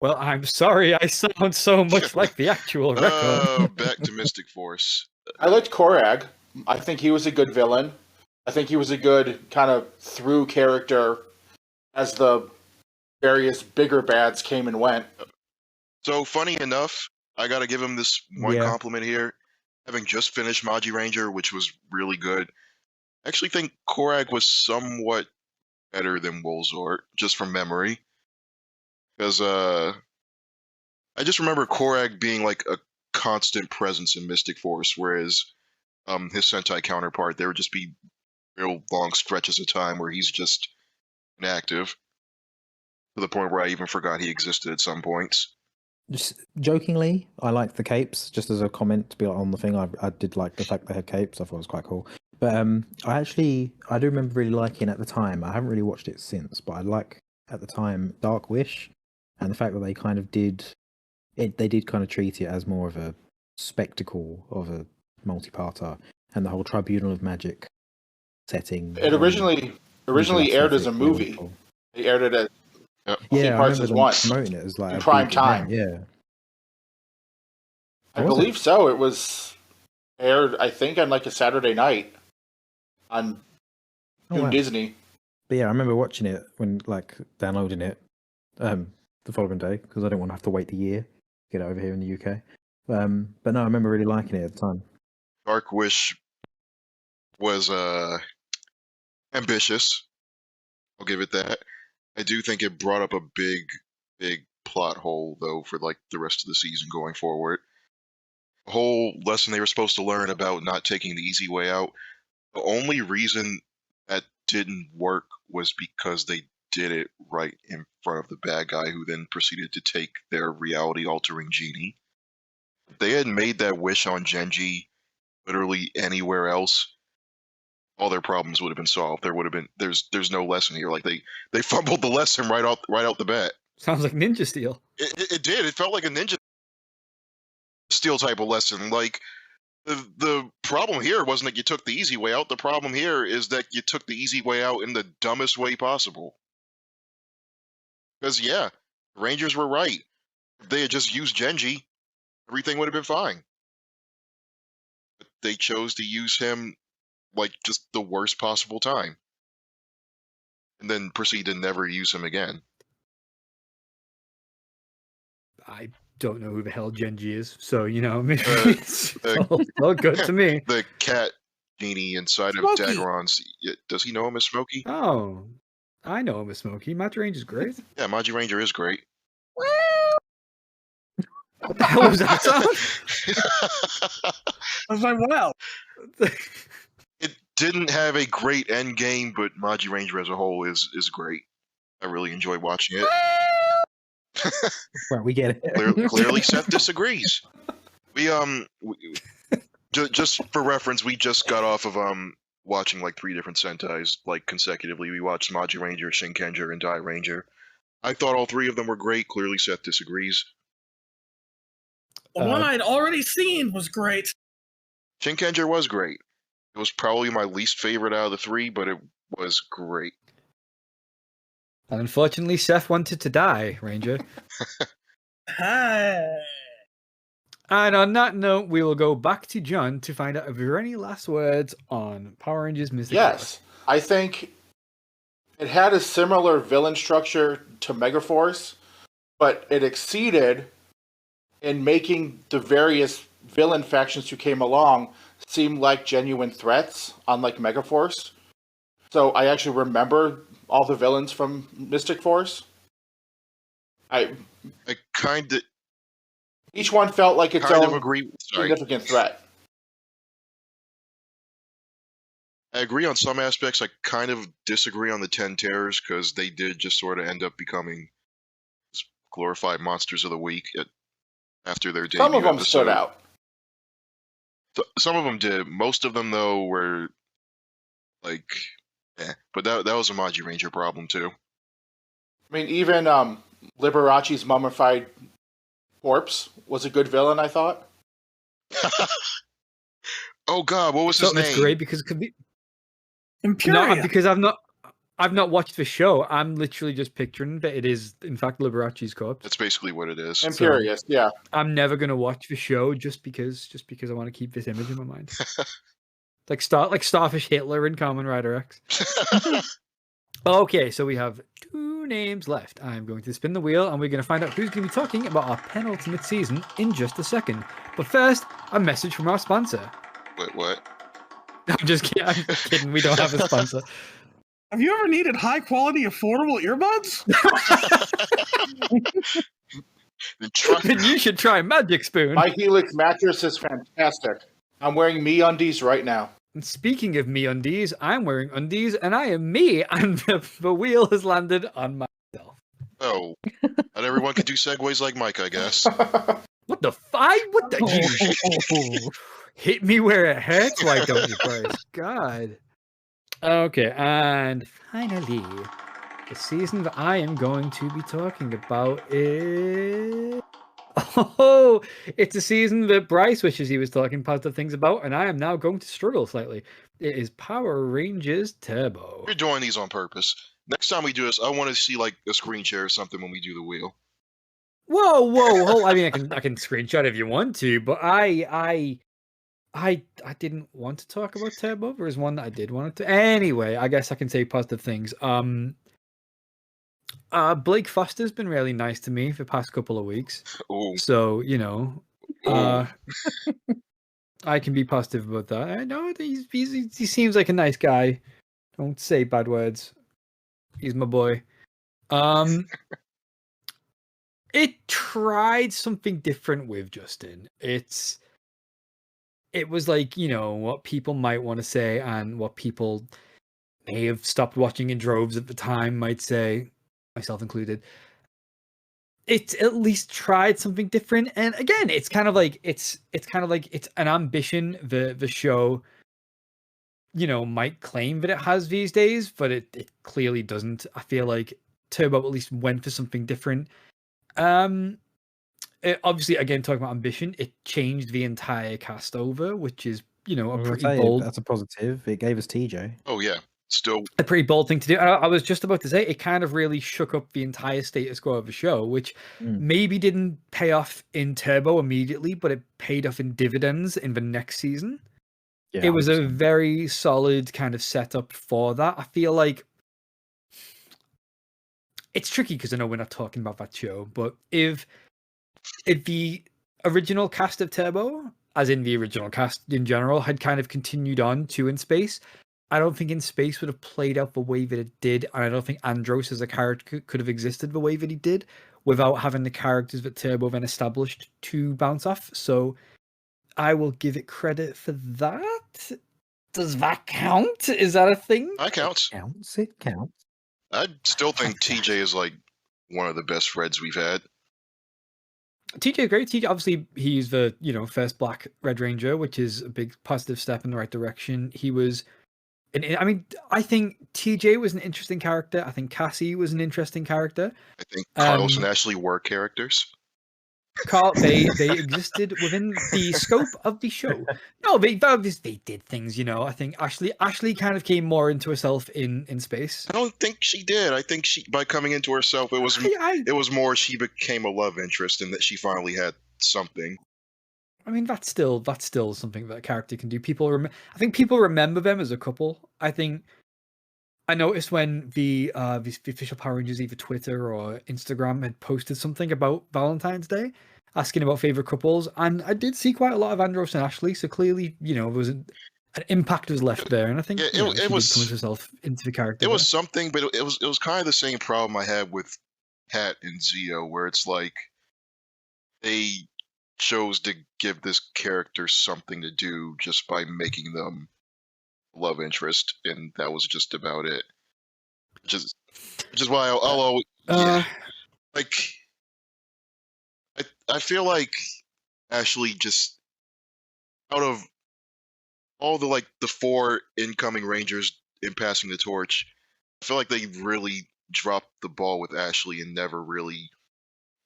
Well, I'm sorry, I sound so much like the actual record. Back to Mystic Force. I liked Korag. I think he was a good villain. I think he was a good kind of through character as the various bigger bads came and went. So funny enough, I gotta give him this one compliment here. Having just finished Maji Ranger, which was really good, I actually think Korag was somewhat better than Wolzort, just from memory. Because I just remember Korag being like a constant presence in Mystic Force, whereas his Sentai counterpart, there would just be real long stretches of time where he's just inactive, to the point where I even forgot he existed at some points. Just jokingly, I liked the capes. Just as a comment to be on the thing, I did like the fact they had capes. I thought it was quite cool. But I do remember really liking at the time. I haven't really watched it since, but I like at the time Dark Wish, and the fact that they kind of did it. They did kind of treat it as more of a spectacle of a multi-parter, and the whole Tribunal of Magic setting. It originally aired as a movie. Cool. They aired it at I parts remember as them one. promoting it as like in a prime big time. event, yeah. I believe so. It was aired, I think, on like a Saturday night on wow. Disney. But yeah, I remember watching it when downloading it the following day because I didn't want to have to wait the year to get it over here in the UK. But no, I remember really liking it at the time. Dark Wish was ambitious. I'll give it that. I do think it brought up a big plot hole, though, for like the rest of the season going forward. The whole lesson they were supposed to learn about not taking the easy way out, the only reason that didn't work was because they did it right in front of the bad guy, who then proceeded to take their reality-altering genie. If they had made that wish on Genji literally anywhere else, all their problems would have been solved. There would have been there's no lesson here. Like they fumbled the lesson right out the bat. Sounds like Ninja Steel. It did. It felt like a Ninja Steel type of lesson. Like the problem here wasn't that you took the easy way out. The problem here is that you took the easy way out in the dumbest way possible. Because the Rangers were right. If they had just used Genji, everything would have been fine. But they chose to use him like just the worst possible time, and then proceed to never use him again. I don't know who the hell Genji is, so maybe it's all good to me. The cat genie inside Smokey. of Daggeron's. Does he know him as Smokey? Oh, I know him as Smokey. Maji Ranger is great. Yeah, Maji Ranger is great. What the hell was that sound? I was like, wow. It didn't have a great end game, but Maji Ranger as a whole is great. I really enjoy watching it. Right, we get it. Clearly, Seth disagrees. We just for reference, we just got off of watching like 3 different Sentais like consecutively. We watched Maji Ranger, Shinkenger, and Dai Ranger. I thought all 3 of them were great. Clearly, Seth disagrees. The one I'd already seen was great. Shinkenger was great. It was probably my least favorite out of the 3, but it was great. And unfortunately, Seth wanted to die, Ranger. Hi. And on that note, we will go back to John to find out if there are any last words on Power Rangers Mystic Force. Yes, I think it had a similar villain structure to Megaforce, but it exceeded in making the various villain factions who came along seem like genuine threats, unlike Megaforce. So I actually remember all the villains from Mystic Force. I kind of... Each one felt like its own agree. significant threat. I agree on some aspects. I kind of disagree on the 10 Terrors, because they did just sort of end up becoming glorified monsters of the week after their debut. Some of them episode. stood out. Some of them did. Most of them, though, were like, But that was a Maji Ranger problem, too. I mean, even Liberace's mummified corpse was a good villain, I thought. Oh God, what was his name? It's great because it could be Imperium. no, because I've not I've not watched the show. I'm literally just picturing that it is, in fact, Liberace's corpse. That's basically what it is. Imperious, yeah. I'm never gonna watch the show just because I want to keep this image in my mind. like Starfish Hitler and Kamen Rider X. Okay, so we have 2 names left. I'm going to spin the wheel, and we're going to find out who's going to be talking about our penultimate season in just a second. But first, a message from our sponsor. Wait, what? I'm just kidding. I'm kidding. We don't have a sponsor. Have you ever needed high quality, affordable earbuds? Then you should try Magic Spoon. My Helix mattress is fantastic. I'm wearing MeUndies right now. And speaking of me undies, I'm wearing undies, and I am me, and the wheel has landed on myself. Oh, not everyone can do segues like Mike, I guess. What the What the? Hit me where it hurts. Why don't you, Bryce? God. Okay, and finally, the season that I am going to be talking about is... Oh, it's a season that Bryce wishes he was talking positive things about, and I am now going to struggle slightly. It is Power Rangers Turbo. We're doing these on purpose. Next time we do this, I want to see like a screen share or something when we do the wheel. Whoa! I mean, I can screenshot if you want to, but I didn't want to talk about Turbo. There was one that I did want to. Anyway, I guess I can say positive things. Blake Foster's been really nice to me for the past couple of weeks. Ooh. So, you know, I can be positive about that. I know he seems like a nice guy. Don't say bad words. He's my boy. It tried something different with Justin. It was like, you know, what people might want to say and what people may have stopped watching in droves at the time might say, myself included. It at least tried something different, and again, it's kind of like it's an ambition the show, you know, might claim that it has these days, but it clearly doesn't. I feel like Turbo at least went for something different. Obviously, again, talking about ambition, it changed the entire cast over, which is, you know, a pretty bold. That's a positive. It gave us TJ. Oh yeah, still a pretty bold thing to do. I was just about to say, it kind of really shook up the entire status quo of the show, which maybe didn't pay off in Turbo immediately, but it paid off in dividends in the next season. Yeah, it was 100%. A very solid kind of setup for that. I feel like it's tricky because I know we're not talking about that show, but if the original cast of Turbo, as in the original cast in general, had kind of continued on to In Space, I don't think In Space would have played out the way that it did, and I don't think Andros as a character could have existed the way that he did without having the characters that Turbo then established to bounce off. So I will give it credit for that. Does that count? Is that a thing? That counts. It counts. I still think TJ is like one of the best Reds we've had. TJ is great. TJ, obviously, he's the, you know, first Black Red Ranger, which is a big positive step in the right direction. He was, I mean, I think TJ was an interesting character. I think Cassie was an interesting character. I think Carlos and Ashley were characters. Carl, they existed within the scope of the show. No, they did things, you know. I think Ashley kind of came more into herself in Space. I don't think she did. I think she, by coming into herself, it was more she became a love interest and that she finally had something. I mean, that's still something that a character can do. I think people remember them as a couple. I noticed when the official Power Rangers, either Twitter or Instagram, had posted something about Valentine's Day, asking about favorite couples, and I did see quite a lot of Andros and Ashley. So clearly, you know, there was an impact was left there, and I think it was coming herself into the character. It was something, but it was kind of the same problem I had with Kat and Zio, where it's like they chose to give this character something to do just by making them love interest, and that was just about it. Which is why I'll always like. I feel like Ashley, just out of all the the 4 incoming Rangers in passing the torch, I feel like they really dropped the ball with Ashley and never really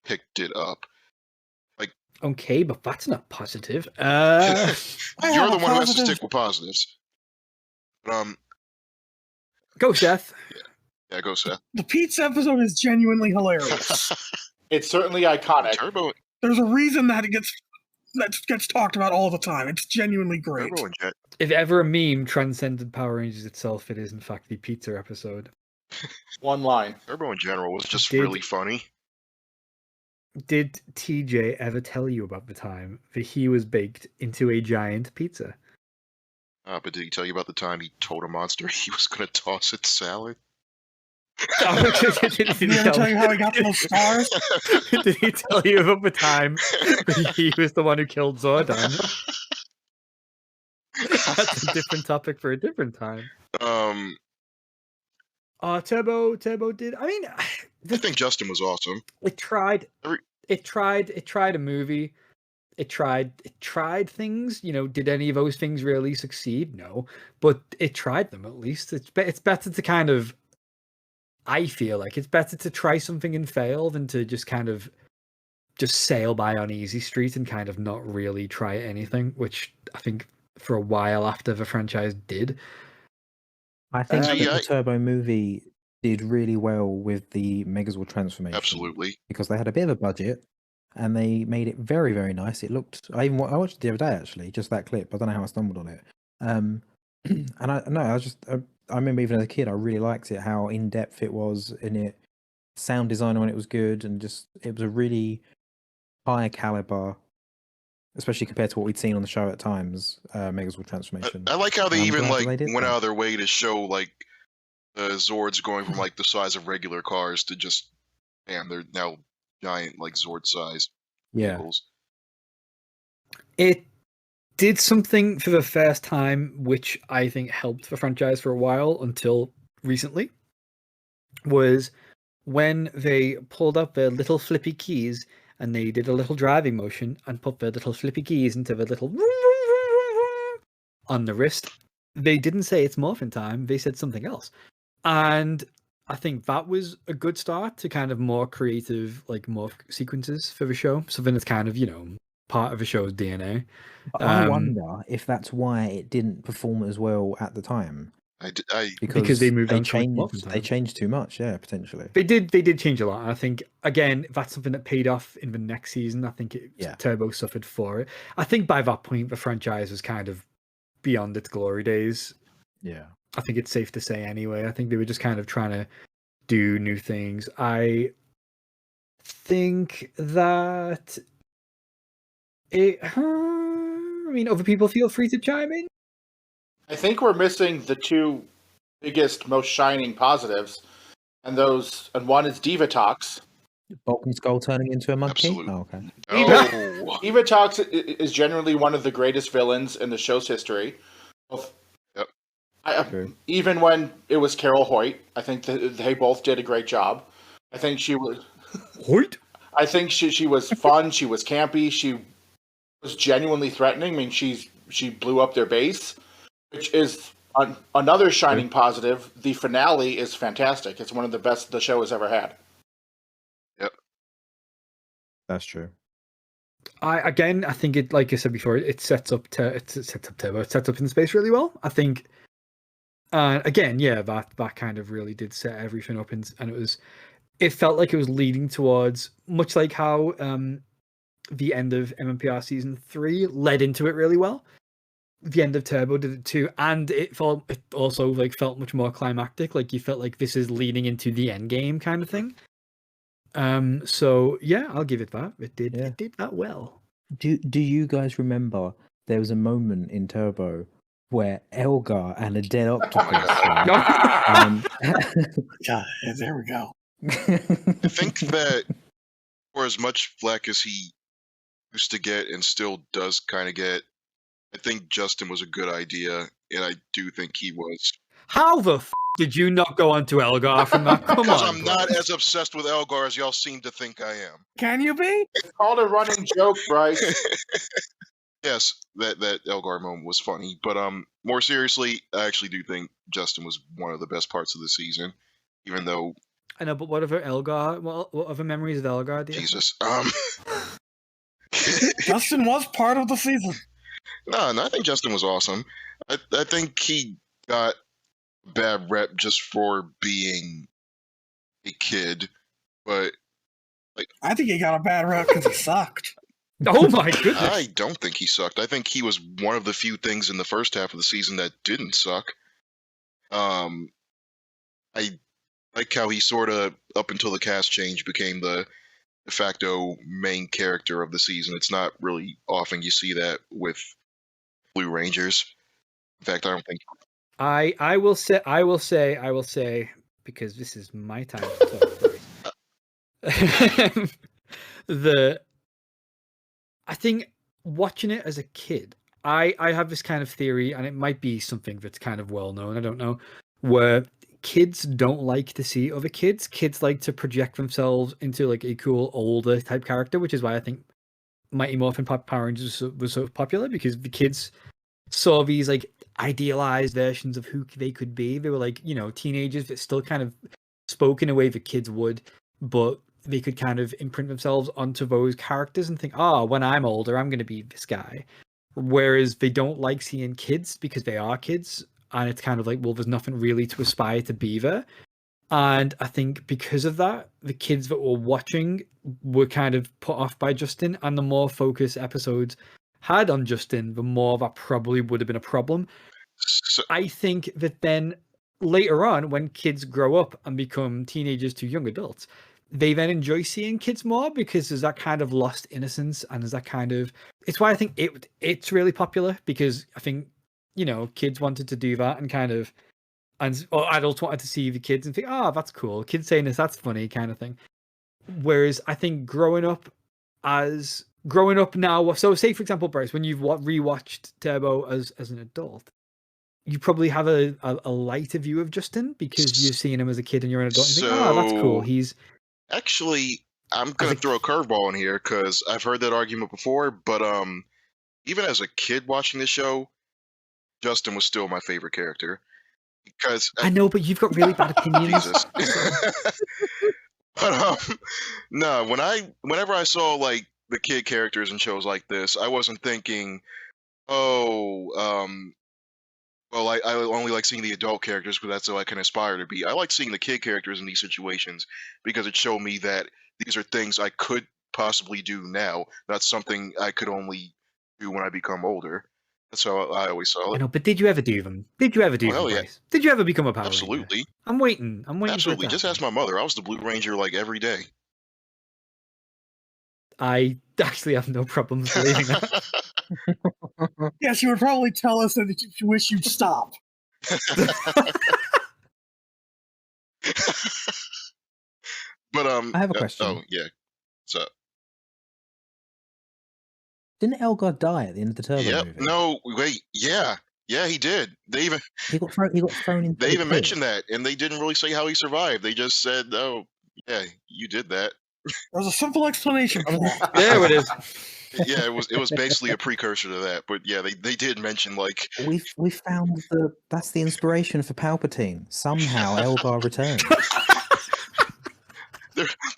picked it up. Like, okay, but that's not positive. You're the one who has to stick with positives. But, go, Seth. Yeah, go Seth. The pizza episode is genuinely hilarious. It's certainly iconic. Turbo There's a reason that it gets talked about all the time. It's genuinely great. and Jet. If ever a meme transcended Power Rangers itself, it is in fact the pizza episode. One line. Turbo in general was just Did- really funny. Did TJ ever tell you about the time that he was baked into a giant pizza? But did he tell you about the time he told a monster he was going to toss its salad? Did Did he ever tell you how he got those stars? Did he tell you about the time that he was the one who killed Zordon? That's a different topic for a different time. Turbo did. I mean, I think Justin was awesome. it tried a movie. It tried things. You know, did any of those things really succeed? No, but it tried them at least. It's better to kind of. I feel like it's better to try something and fail than to just kind of just sail by on easy street and kind of not really try anything, which I think for a while after the franchise did. I think that yeah, the Turbo movie did really well with the Megazord transformation. Absolutely. Because they had a bit of a budget and they made it very, very nice. It looked. I watched it the other day actually, just that clip. I don't know how I stumbled on it. And I remember even as a kid, I really liked it. How in depth it was in it, sound design on it was good, and just it was a really high caliber, especially compared to what we'd seen on the show at times. Megazord transformation. I like how they I'm even glad that like they did went that. out of their way to show like the Zords going from like the size of regular cars to just, man, they're now giant like Zord size Yeah. vehicles. It did something for the first time, which I think helped the franchise for a while until recently, was when they pulled up their little flippy keys and they did a little driving motion and put their little flippy keys into the little on the wrist. They didn't say it's morphin time, they said something else. And I think that was a good start to kind of more creative, like morph sequences for the show. Something that's kind of, you know, part of the show's DNA. But I wonder if that's why it didn't perform as well at the time. Because they moved on to changed. They changed too much. Yeah, potentially. They did change a lot. And I think again that's something that paid off in the next season. I think Turbo suffered for it. I think by that point the franchise was kind of beyond its glory days. Yeah. I think it's safe to say anyway. I think they were just kind of trying to do new things. I think that I mean, other people feel free to chime in. I think we're missing the two biggest, most shining positives, and one is Divatox. Vulcan Skull turning into a monkey. Absolutely. Oh, okay. Oh, Divatox is generally one of the greatest villains in the show's history. Yep. Even when it was Carol Hoyt, I think they both did a great job. I think she was. Hoyt. I think she was fun. She was campy. She was genuinely threatening. I mean, she blew up their base, which is another shining positive. The finale is fantastic. It's one of the best the show has ever had. Yep, that's true. I think it, like I said before, it sets up Turbo. It sets up in space really well. I think, again, yeah, that kind of really did set everything up, and it felt like it was leading towards much like how the end of MMPR season 3 led into it really well. The end of Turbo did it too, and it also like felt much more climactic. Like you felt like this is leading into the end game kind of thing. So yeah, I'll give it that. It did that well. Do you guys remember there was a moment in Turbo where Elgar and a dead octopus? God, there we go. I think that for as much flack as he used to get and still does kind of get, I think Justin was a good idea, and I do think he was. How the did you not go on to Elgar from that? Come Because on, I'm not as obsessed with Elgar as y'all seem to think I am. Can you be? It's called a running joke, Bryce. Yes, that Elgar moment was funny, but more seriously, I actually do think Justin was one of the best parts of the season, even though. I know, but what other memories of Elgar do you have? Jesus. Justin was part of the season. No, I think Justin was awesome. I think he got a bad rep just for being a kid, but I think he got a bad rep because he sucked. Oh my goodness! I don't think he sucked. I think he was one of the few things in the first half of the season that didn't suck. I like how he sort of, up until the cast change, became the de facto main character of the season. It's not really often you see that with Blue Rangers. In fact, I don't think. I will say, because this is my time to talk. I think watching it as a kid, I have this kind of theory, and it might be something that's kind of well known. I don't know, where kids don't like to see other kids. Kids like to project themselves into like a cool older type character, which is why I think Mighty Morphin Power Rangers was so popular, because the kids saw these like idealized versions of who they could be. They were like, teenagers that still kind of spoke in a way that kids would, but they could kind of imprint themselves onto those characters and think, oh, when I'm older, I'm going to be this guy. Whereas they don't like seeing kids because they are kids. And it's kind of like, well, there's nothing really to aspire to be there. And I think because of that, the kids that were watching were kind of put off by Justin, and the more focus episodes had on Justin, the more that probably would have been a problem. So, I think that then later on, when kids grow up and become teenagers to young adults, they then enjoy seeing kids more, because there's that kind of lost innocence, and there's that kind of, it's why I think it's really popular, because I think, kids wanted to do that, and kind of, or adults wanted to see the kids and think, oh, that's cool. Kids saying this, that's funny, kind of thing. Whereas I think growing up now, so say for example, Bryce, when you've rewatched Turbo as an adult, you probably have a lighter view of Justin because you're seeing him as a kid and you're an adult and you think, oh, that's cool. He's actually, I'm gonna throw a curveball in here because I've heard that argument before, but even as a kid watching the show, Justin was still my favorite character. Because I know, but you've got really bad opinions. Jesus. But no, whenever I saw like the kid characters in shows like this, I wasn't thinking, well, I only like seeing the adult characters because that's how I can aspire to be. I like seeing the kid characters in these situations because it showed me that these are things I could possibly do now. That's something I could only do when I become older. That's how I always saw it. I know, but did you ever do them? Did you ever do them, yeah. Bryce? Did you ever become a Power Ranger? Absolutely. I'm waiting. Absolutely. Just ask my mother. I was the Blue Ranger like every day. I actually have no problems believing that. Yeah, she would probably tell us that she wish you'd stop. But I have a question. Oh yeah. So didn't Elgar die at the end of the Turbo movie? No, wait. Yeah, he did. They even he got thrown into. They even mentioned that, and they didn't really say how he survived. They just said, "Oh, yeah, you did that." There's a simple explanation for that. There it is. Yeah, it was basically a precursor to that, but yeah, they did mention like we found that's the inspiration for Palpatine. Somehow Elgar returned.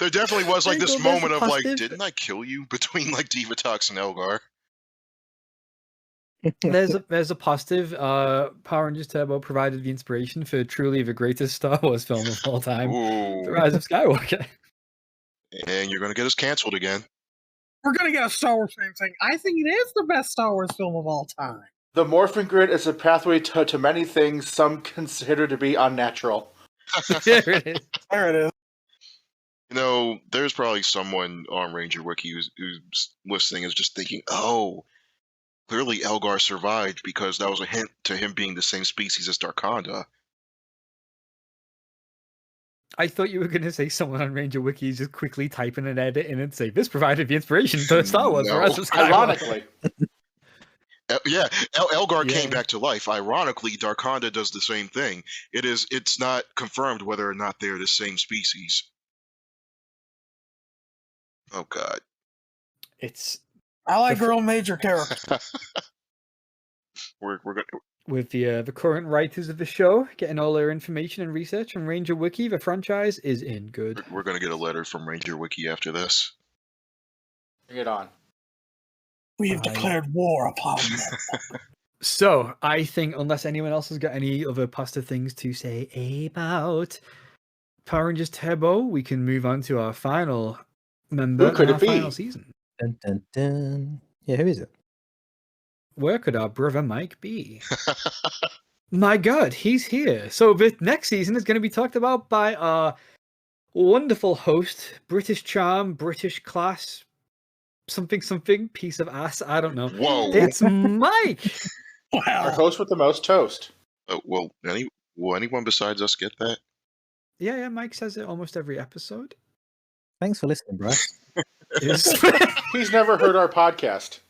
There definitely was like this moment of like, didn't I kill you, between like Divatox and Elgar? There's a positive. Power Rangers Turbo provided the inspiration for truly the greatest Star Wars film of all time, Ooh. The Rise of Skywalker. And you're gonna get us canceled again. We're gonna get a Star Wars fan saying, I think it is the best Star Wars film of all time. The Morphin Grid is a pathway to many things some consider to be unnatural. There it is. There it is. There's probably someone on Ranger Wiki who's listening is just thinking, oh, clearly Elgar survived because that was a hint to him being the same species as Darkonda. I thought you were going to say someone on Ranger Wiki is just quickly typing an edit in and say, this provided the inspiration for Star Wars. No. Ironically. Yeah, Elgar came back to life. Ironically, Darkonda does the same thing. It's not confirmed whether or not they're the same species. Oh God. I like her own major character. We're gonna with the current writers of the show getting all their information and research from Ranger Wiki, the franchise is in good. We're gonna get a letter from Ranger Wiki after this. Bring it on. We have declared war upon them. So I think, unless anyone else has got any other positive things to say about Power Rangers Turbo, we can move on to our final member Who could in our it be? final season. Dun, dun, dun. Yeah, who is it? Where could our brother Mike be? My God, he's here. So the next season is going to be talked about by our wonderful host, British charm, British class, something, piece of ass. I don't know. Whoa. It's Mike. Our Wow. host with the most toast. Will anyone besides us get that? Yeah, Mike says it almost every episode. Thanks for listening, Bryce. He's never heard our podcast.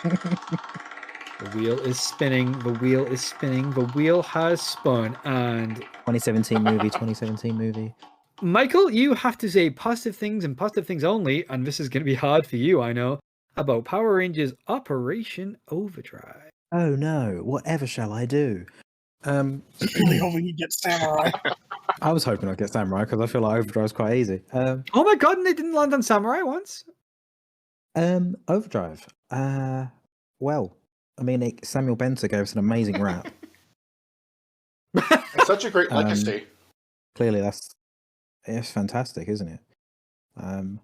The wheel is spinning. The wheel is spinning. The wheel has spun. And 2017 movie. Michael, you have to say positive things and positive things only. And this is going to be hard for you, I know, about Power Rangers Operation Overdrive. Oh no, whatever shall I do? Really hoping you get Samurai. I was hoping I'd get Samurai because I feel like Overdrive's quite easy. Oh my God, and they didn't land on Samurai once? Overdrive. Well, I mean, Samuel Benter gave us an amazing rap. It's such a great legacy. Clearly, it's fantastic, isn't it? No,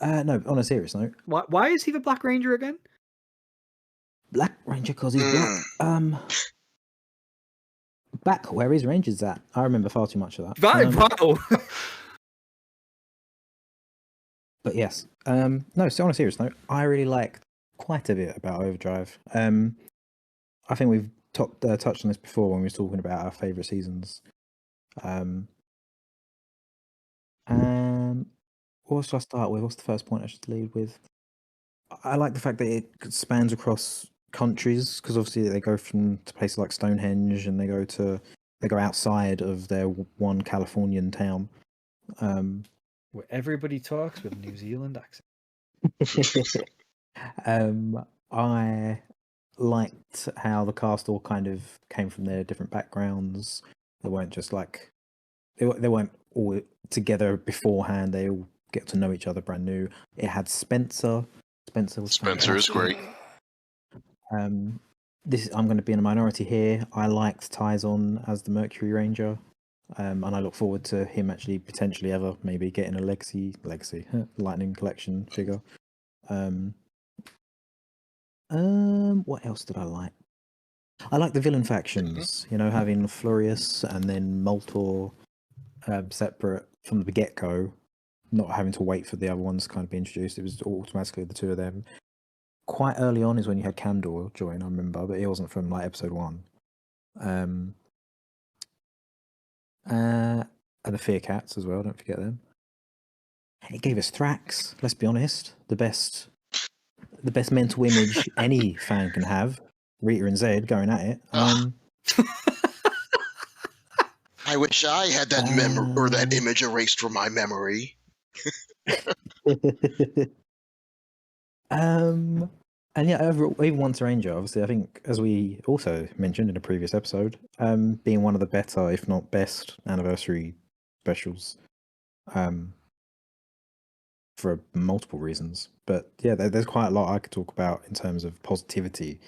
on a serious note, Why is he the Black Ranger again? Black Ranger because he's black. Back where his Ranger's at. I remember far too much of that. Wow. But yes, no. So on a serious note, I really liked quite a bit about Overdrive. I think we've touched on this before when we were talking about our favourite seasons. What should I start with? What's the first point I should lead with? I like the fact that it spans across countries because obviously they go to places like Stonehenge and they go outside of their one Californian town. Where everybody talks with a New Zealand accent. I liked how the cast all kind of came from their different backgrounds. They weren't just like they weren't all together beforehand. They all get to know each other brand new. It had Spencer. Spencer is great. I'm going to be in a minority here. I liked Tyson as the Mercury Ranger. And I look forward to him actually potentially ever maybe getting a legacy Lightning Collection figure. What else did I like? I like the villain factions. You know, having Florius and then Moltor separate from the get-go, not having to wait for the other ones to kind of be introduced. It was automatically the two of them. Quite early on is when you had Candor join, I remember, but he wasn't from like episode 1. And the Fear Cats as well, don't forget them. It gave us Thrax, let's be honest. The best mental image any fan can have. Rita and Zed going at it. I wish I had that memory or that image erased from my memory. And yeah, overall, even Once a Ranger, obviously, I think, as we also mentioned in a previous episode, being one of the better, if not best, anniversary specials, for multiple reasons. But yeah, there's quite a lot I could talk about in terms of positivity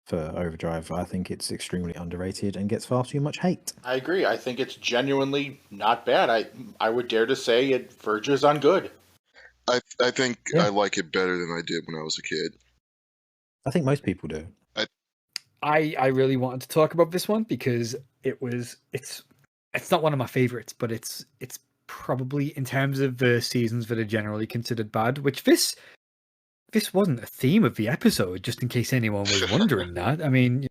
for Overdrive. I think it's extremely underrated and gets far too much hate. I agree. I think it's genuinely not bad. I would dare to say it verges on good. I think I like it better than I did when I was a kid. I think most people do. I really wanted to talk about this one because it's not one of my favorites, but it's probably in terms of the seasons that are generally considered bad, which this wasn't a theme of the episode, just in case anyone was wondering that. I mean,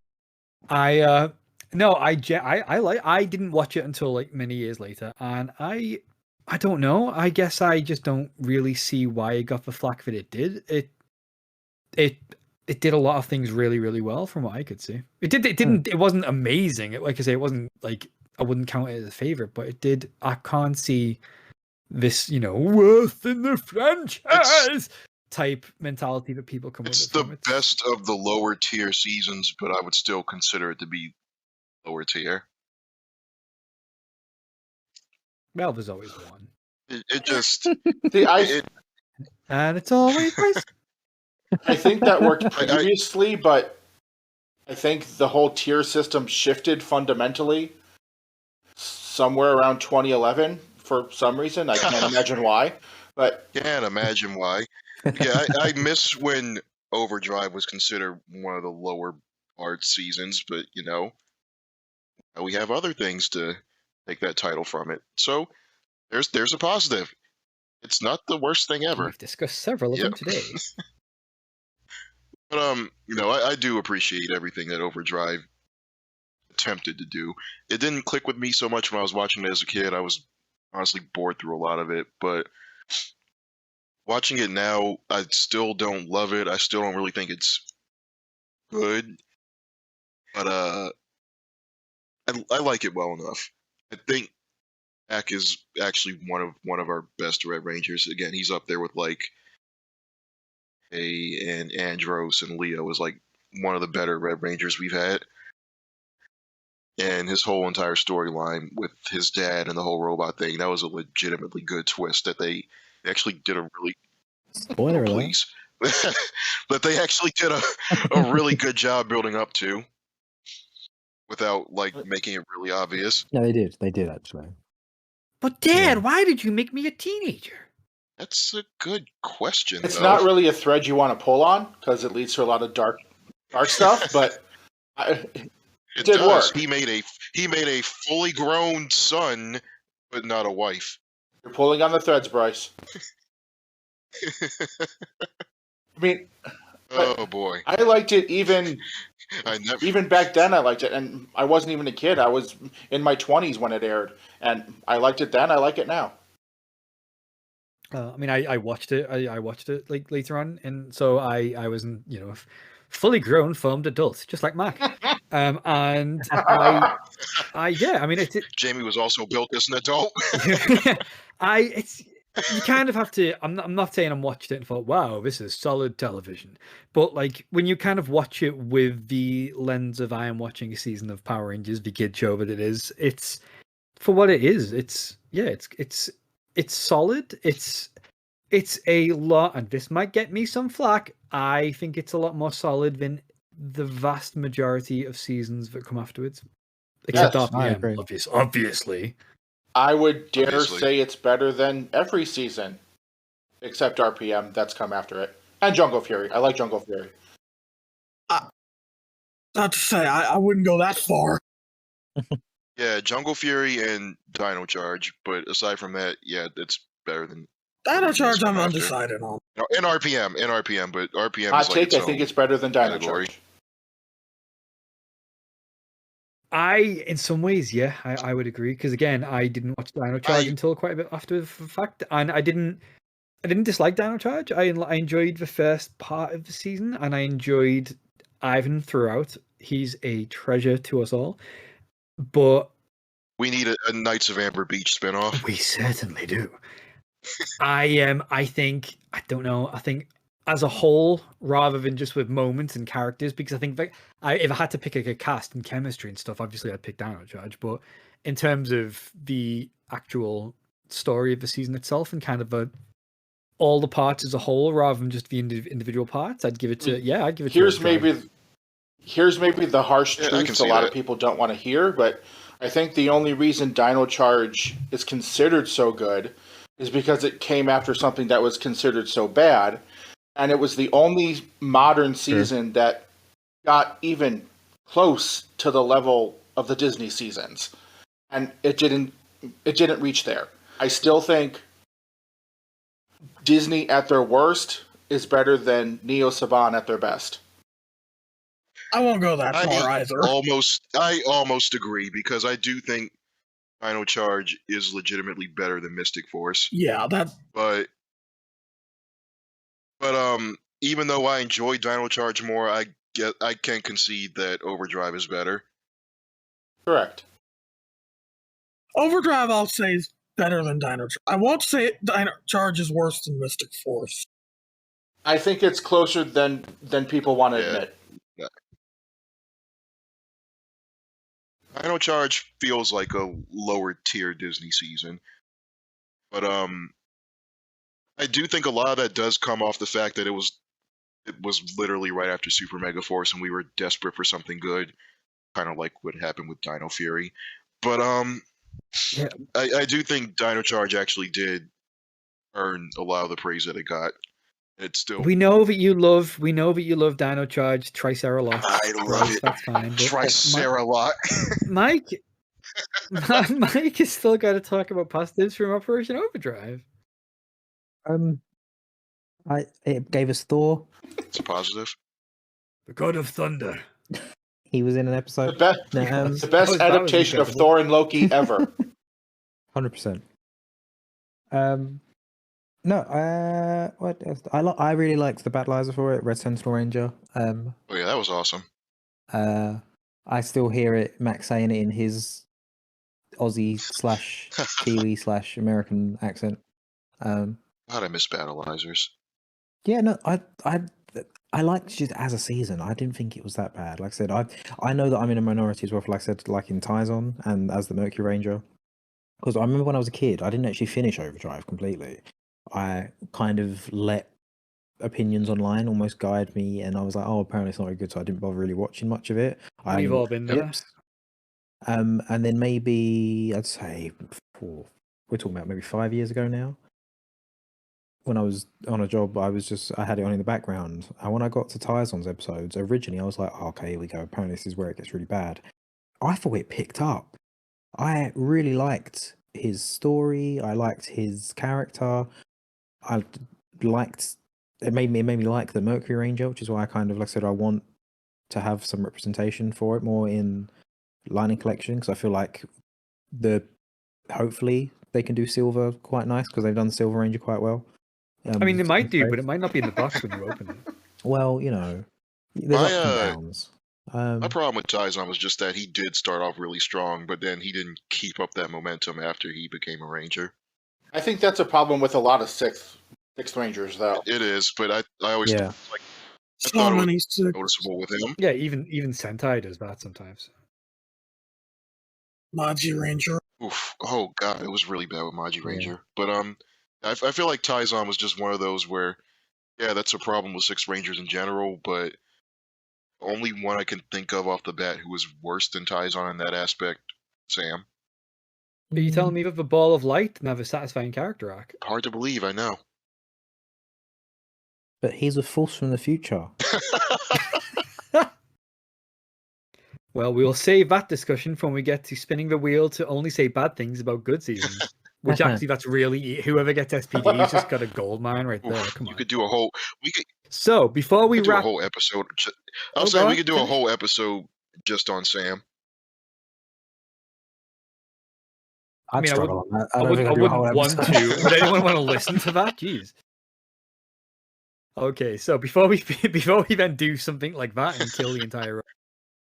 I didn't watch it until like many years later, and I don't know. I guess I just don't really see why it got the flack that it did. It did a lot of things really, really well from what I could see. It wasn't amazing. Like I say, it wasn't like I wouldn't count it as a favorite, but it did. I can't see this, worst in the franchise type mentality that people come with. It's the best of the lower tier seasons, but I would still consider it to be lower tier. Well, there's always one. It just and it's always nice. I think that worked previously, but I think the whole tier system shifted fundamentally. somewhere around 2011 for some reason. I can't imagine why. But Can't imagine why. Yeah, I miss when Overdrive was considered one of the lower art seasons, but we have other things to take that title from it. So there's a positive. It's not the worst thing ever. We've discussed several of Yeah. them today. But I do appreciate everything that Overdrive attempted to do. It didn't click with me so much when I was watching it as a kid. I was honestly bored through a lot of it, but watching it now, I still don't love it. I still don't really think it's good, but I like it well enough. I think Jack is actually one of our best Red Rangers. Again, he's up there with like and Andros and Leo is like one of the better Red Rangers we've had. And his whole entire storyline with his dad and the whole robot thing, that was a legitimately good twist that they actually did a really Spoiler alert. please. That they actually did a really good job building up to without like making it really obvious. No, they did. They did actually. But Dad, Yeah. why did you make me a teenager? That's a good question. it's though. not really a thread you want to pull on because it leads to a lot of dark stuff. But It did does. work. He made a fully grown son, but not a wife. you're pulling on the threads, Bryce. I mean, Oh boy. I liked it even I never even back then. I liked it, and I wasn't even a kid. I was in my 20s when it aired, and I liked it then. I like it now. I mean, I watched it. I watched it like later on, and so I was, a fully grown formed adult, just like Mac. And I mean, Jamie was also built as an adult. you kind of have to. I'm not saying I watched it and thought, wow, this is solid television, but like when you kind of watch it with the lens of I am watching a season of Power Rangers, the kid show that it is, it's for what it is. It's solid. It's a lot, and this might get me some flack. I think it's a lot more solid than the vast majority of seasons that come afterwards, except Yes, I RPM, agree. obviously. I would dare Obviously. say it's better than every season, except RPM that's come after it, and Jungle Fury. I like Jungle Fury. Not to say, I wouldn't go that far. Yeah, Jungle Fury and Dino Charge, but aside from that, yeah, it's better than Dino Charge, I'm After. undecided on. in RPM, but RPM Hot is like take, its I think own it's better than Dino category. Charge. In some ways, yeah, I would agree, because again, I didn't watch Dino Charge until quite a bit after the fact, and I didn't dislike Dino Charge. I enjoyed the first part of the season, and I enjoyed Ivan throughout. He's a treasure to us all, but We need a Knights of Amber Beach spinoff. we certainly do. I think I don't know. I think as a whole, rather than just with moments and characters, because I think that if I had to pick a cast and chemistry and stuff, obviously I'd pick Dino Charge. But in terms of the actual story of the season itself and kind of all the parts as a whole, rather than just the individual parts, I'd give it to I'd give it. Here's to Overdrive. maybe the harsh Yeah, I can truth a see lot that. of people don't want to hear, but I think the only reason Dino Charge is considered so good is because it came after something that was considered so bad, and it was the only modern season that got even close to the level of the Disney seasons, and it didn't reach there. I still think Disney at their worst is better than Neo Saban at their best. I won't go that far either. I almost agree, because I do think Dino Charge is legitimately better than Mystic Force. Yeah, that But even though I enjoy Dino Charge more, I can concede that Overdrive is better. Correct. Overdrive, I'll say, is better than Dino Charge. I won't say Dino Charge is worse than Mystic Force. I think it's closer than people want to Yeah. admit. Dino Charge feels like a lower tier Disney season, but I do think a lot of that does come off the fact that it was literally right after Super Mega Force, and we were desperate for something good, kind of like what happened with Dino Fury. But Yeah. I do think Dino Charge actually did earn a lot of the praise that it got. It's still We know that you love Dino Charge Triceralops. I love it. That's fine. But Triceralot. Mike Mike has still got to talk about positives from Operation Overdrive. It gave us Thor. It's a positive. The God of Thunder. He was in an The episode. best, No, the best was adaptation of incredible. Thor and Loki ever. 100%. No, what else? I really liked the battleizer for it, Red Sentinel Ranger. Oh yeah, that was awesome. I still hear it, Max saying it in his Aussie / Kiwi / American accent. God, I miss Battleizers. Yeah, no, I liked just as a season. I didn't think it was that bad. Like I said, I know that I'm in a minority as well. Like I said, like in Tyzon and as the Mercury Ranger, because I remember when I was a kid, I didn't actually finish Overdrive completely. I kind of let opinions online almost guide me, and I was like, oh, apparently it's not very good, so I didn't bother really watching much of it. We've all been there. And then maybe I'd say we're talking about maybe 5 years ago now. When I was on a job, I had it on in the background. And when I got to Tyzon's episodes, originally I was like, oh, okay, here we go. Apparently this is where it gets really bad. I thought it picked up. I really liked his story. I liked his character. I liked it made me like the Mercury Ranger, which is why I kind of, like I said, I want to have some representation for it more in Lightning Collection, because I feel like hopefully they can do Silver quite nice, because they've done Silver Ranger quite well. I mean, they might do, but it might not be in the box when you open it. Well, you know, there's ups and downs. My problem with Tyzon was just that he did start off really strong, but then he didn't keep up that momentum after he became a Ranger. I think that's a problem with a lot of sixth Rangers, though. It is, but I always Yeah. like I So thought it many was six. noticeable with him. Yeah, even Sentai does that sometimes. Maji Ranger. Oof. Oh god, it was really bad with Maji Yeah. Ranger. But I feel like Tyzon was just one of those where, yeah, that's a problem with Six Rangers in general, but only one I can think of off the bat who was worse than Tyzon in that aspect, Sam. Are you telling me that the Ball of Light didn't have a satisfying character arc? Hard to believe, I know. But he's a force from the future. Well, we'll save that discussion for when we get to spinning the wheel to only say bad things about good seasons. Which actually, that's really whoever gets SPD's just got a gold mine right there. Oof, Come you on. could do a whole. We could So before we do a wrap, whole episode. Oh, I'll say go we on, could do a finish. whole episode just on Sam. I'd mean, I struggle on that. I don't wouldn't, think I I'd do a whole wouldn't want episode. to. Would anyone want to listen to that? Jeez. Okay, so before we then do something like that and kill the entire row,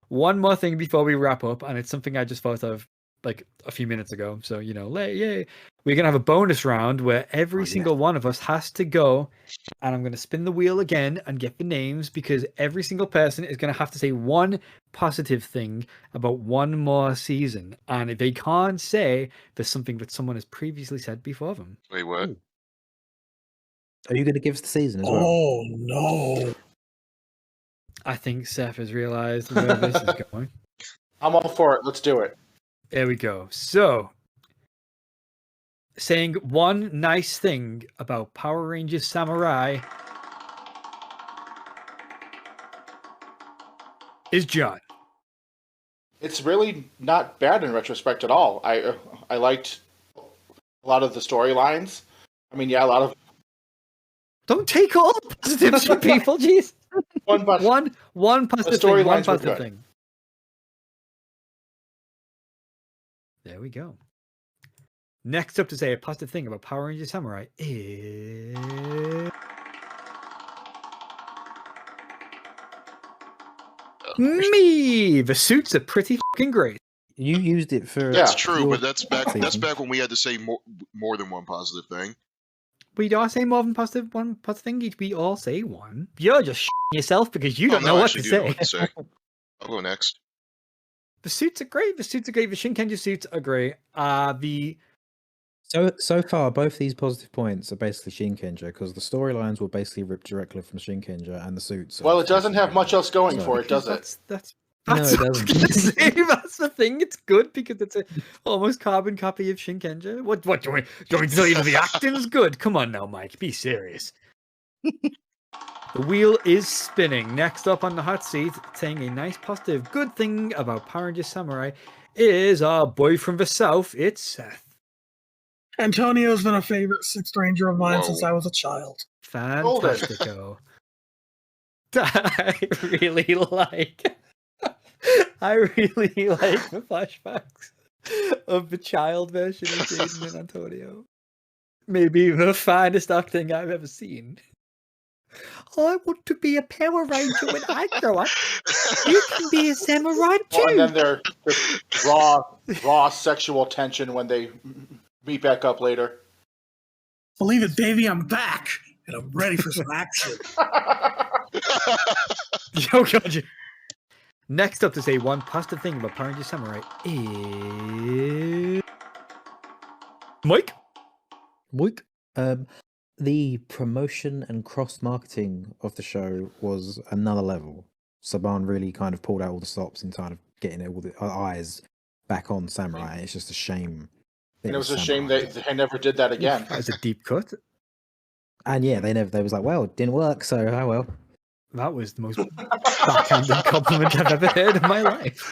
one more thing before we wrap up, and it's something I just thought of like a few minutes ago. So yay, we're gonna have a bonus round where every single one of us has to go, and I'm gonna spin the wheel again and get the names, because every single person is gonna have to say one positive thing about one more season, and if they can't say there's something that someone has previously said before them. Wait, what? Ooh. Are you going to give us the season as well? Oh no! I think Seth has realized where this is going. I'm all for it. Let's do it. There we go. So, saying one nice thing about Power Rangers Samurai is John. It's really not bad in retrospect at all. I liked a lot of the storylines. I mean, yeah, a lot of Don't take all the positives from people, jeez. one, but One positive thing. One storylines were positive good. thing. There we go. Next up to say a positive thing about Power Rangers Samurai is me. The suits are pretty fucking great. You used it for. That's Yeah. true, your but that's season. back when we had to say more than one positive thing. We don't say more than one positive thing. We all say one. You're just yourself because you Oh, don't no, know I what actually to do know say. what to say. I'll go next. The suits are great. The Shinkenja suits are great. So far, both these positive points are basically Shinkenja, because the storylines were basically ripped directly from Shinkenja, and the suits. well, it doesn't have much else going So- for it, does it? That's That's it what I was doesn't. gonna say. That's the thing. It's good because it's a almost carbon copy of Shinkenger. What do you want me to tell you that the acting's good? Come on now, Mike. Be serious. The wheel is spinning. Next up on the hot seat, saying a nice positive good thing about Power Rangers Samurai is our boy from the south. It's Seth. Antonio's been a favorite Sixth Ranger of mine since Whoa. I was a child. Fantastico. I really like the flashbacks of the child version of Jaden and Antonio. Maybe the finest acting I've ever seen. I want to be a Power Ranger when I grow up. You can be a samurai too. Oh, and then they're just raw sexual tension when they meet back up later. Believe it, baby, I'm back and I'm ready for some action. Yo, God. Next up to say one positive thing about Power Rangers Samurai is Mike. Mike. The promotion and cross marketing of the show was another level. Saban really kind of pulled out all the stops and kind of getting all the eyes back on Samurai. It's just a shame. And it was a shame they never did that again. That was a deep cut. And yeah, they was like, well, it didn't work, so oh well. That was the most backhanded compliment I've ever heard in my life.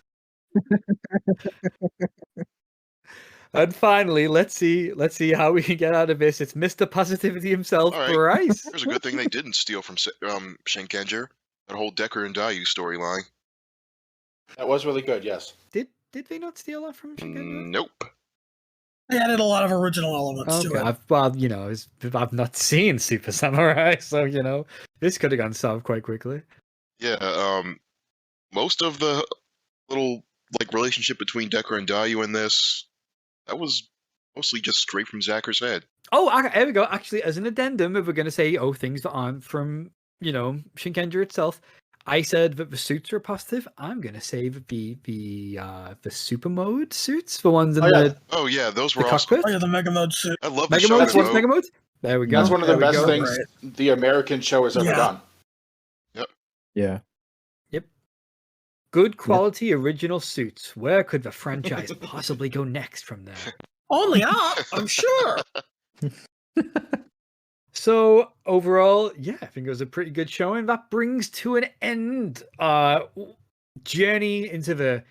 And finally, let's see how we can get out of this. It's Mr. Positivity himself, All right. Bryce. There's a good thing they didn't steal from Shinkenger. That whole Decker and Dayu storyline. That was really good, yes. Did they not steal that from Shinkenger? Nope. They added a lot of original elements to it. I've not seen Super Samurai, so this could have gone south quite quickly. Yeah. Most of the little relationship between Decker and Dayu in this, that was mostly just straight from Zachar's head. Oh, here we go. Actually, as an addendum, if we're going to say, things that aren't from, Shinkenger itself, I said that the suits are positive. I'm going to say that the super mode suits, the ones in those were awesome. cockpit. Oh, yeah, the Mega Mode suit. I love the Mega show. Mode suits, Mega Mode. There we go. That's one of the There we best go. things the American show has ever done. Yeah. Yep. Good quality original suits. Where could the franchise possibly go next from there? Only up, I'm sure. So overall, yeah, I think it was a pretty good showing. That brings to an end our journey into the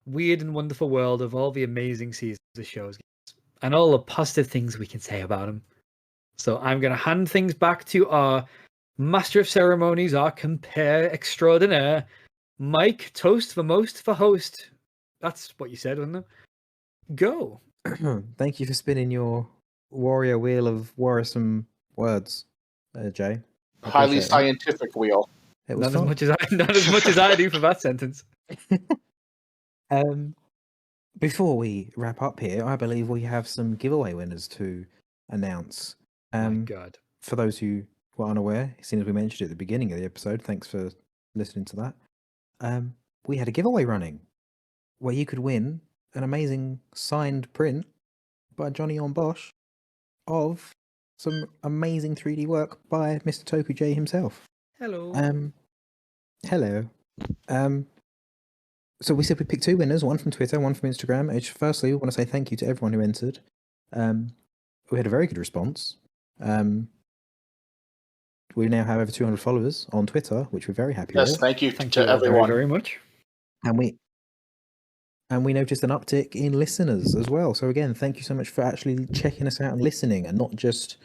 weird and wonderful world of all the amazing seasons of shows and all the positive things we can say about them. So I'm going to hand things back to our master of ceremonies, our compare extraordinaire, Mike. Toast for most for host. That's what you said, wasn't it? Go. Thank you for spinning your warrior wheel of worrisome words, Jay. Highly Appreciate it. scientific wheel. It was Not fun. as much as I do for that sentence. Before we wrap up here, I believe we have some giveaway winners to announce. My God. For those who were unaware, seeing as we mentioned it at the beginning of the episode, thanks for listening to that. We had a giveaway running where you could win an amazing signed print by Johnny on Bosch of some amazing 3D work by Mr. Toku J himself. Hello. Hello. So we said we picked two winners, one from Twitter, one from Instagram. Firstly, we want to say thank you to everyone who entered. We had a very good response. We now have over 200 followers on Twitter, which we're very happy Yes, with. thank you Thank to you everyone. very, very much. And we noticed an uptick in listeners as well. So again, thank you so much for actually checking us out and listening, and not just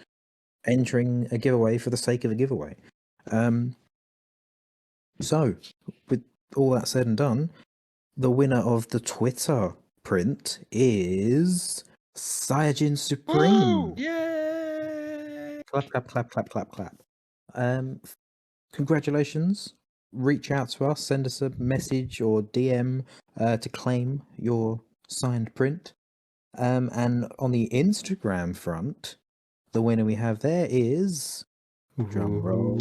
entering a giveaway for the sake of a giveaway. So, with all that said and done, the winner of the Twitter print is Saiyajin Supreme. Yay! Clap, clap, clap, clap, clap, clap. Congratulations. Reach out to us, send us a message or DM to claim your signed print. And on the Instagram front, the winner we have there is, drum roll,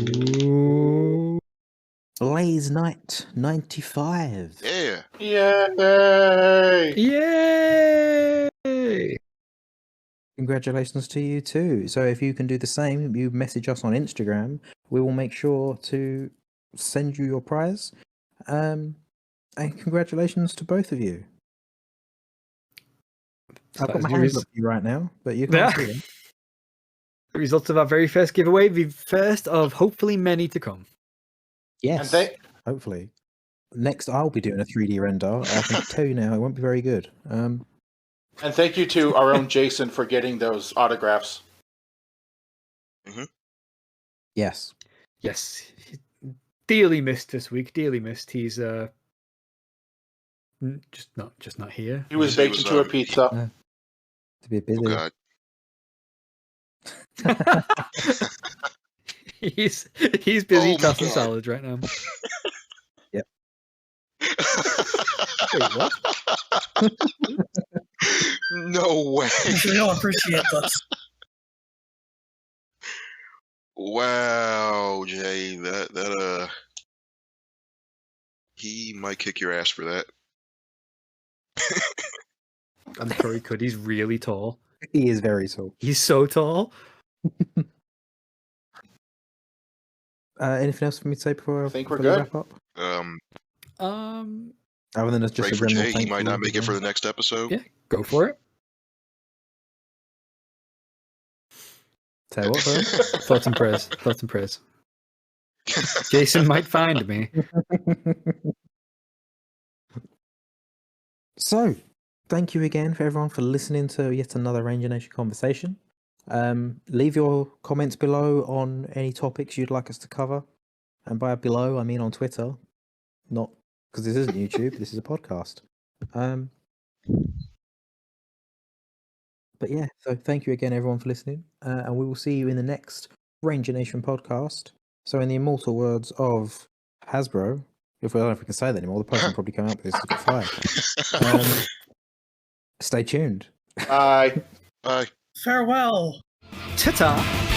Blaze Knight 95. Yeah. Yay! Yay! Congratulations to you too. So if you can do the same, you message us on Instagram, we will make sure to send you your prize. And congratulations to both of you. So I've that got is my the hands res- up to you right now, but you can't Yeah. see them. The results of our very first giveaway, the first of hopefully many to come. Yes, hopefully. Next, I'll be doing a 3D render. I can tell you now, it won't be very good. And thank you to our own Jason for getting those autographs. Yes. Yes. Dearly missed this week. Dearly missed. He's just not here. He was baked into a pizza. To be busy. Oh God. he's busy Oh, tossing man. salads right now. Wait, what? No way. We all appreciate this. Wow, Jay, that he might kick your ass for that. I'm sure he could. He's really tall. He is very tall. He's so tall. Anything else for me to say before I think we're we good. wrap up? Other than just Pray a for general Jay. He thank might you, not make it you for know. the next episode. Yeah, go for it. Say what, sorry? Thoughts and prayers. Thoughts and prayers. Jason might find me. So, thank you again for everyone for listening to yet another Ranger Nation conversation. Leave your comments below on any topics you'd like us to cover. And by below, I mean on Twitter. Not because this isn't YouTube, this is a podcast. But yeah, so thank you again, everyone, for listening. And we will see you in the next Ranger Nation podcast. So, in the immortal words of Hasbro, I don't know if we can say that anymore, the person probably coming up with this has got fired. Stay tuned. Bye. Bye. Farewell. Ta-ta.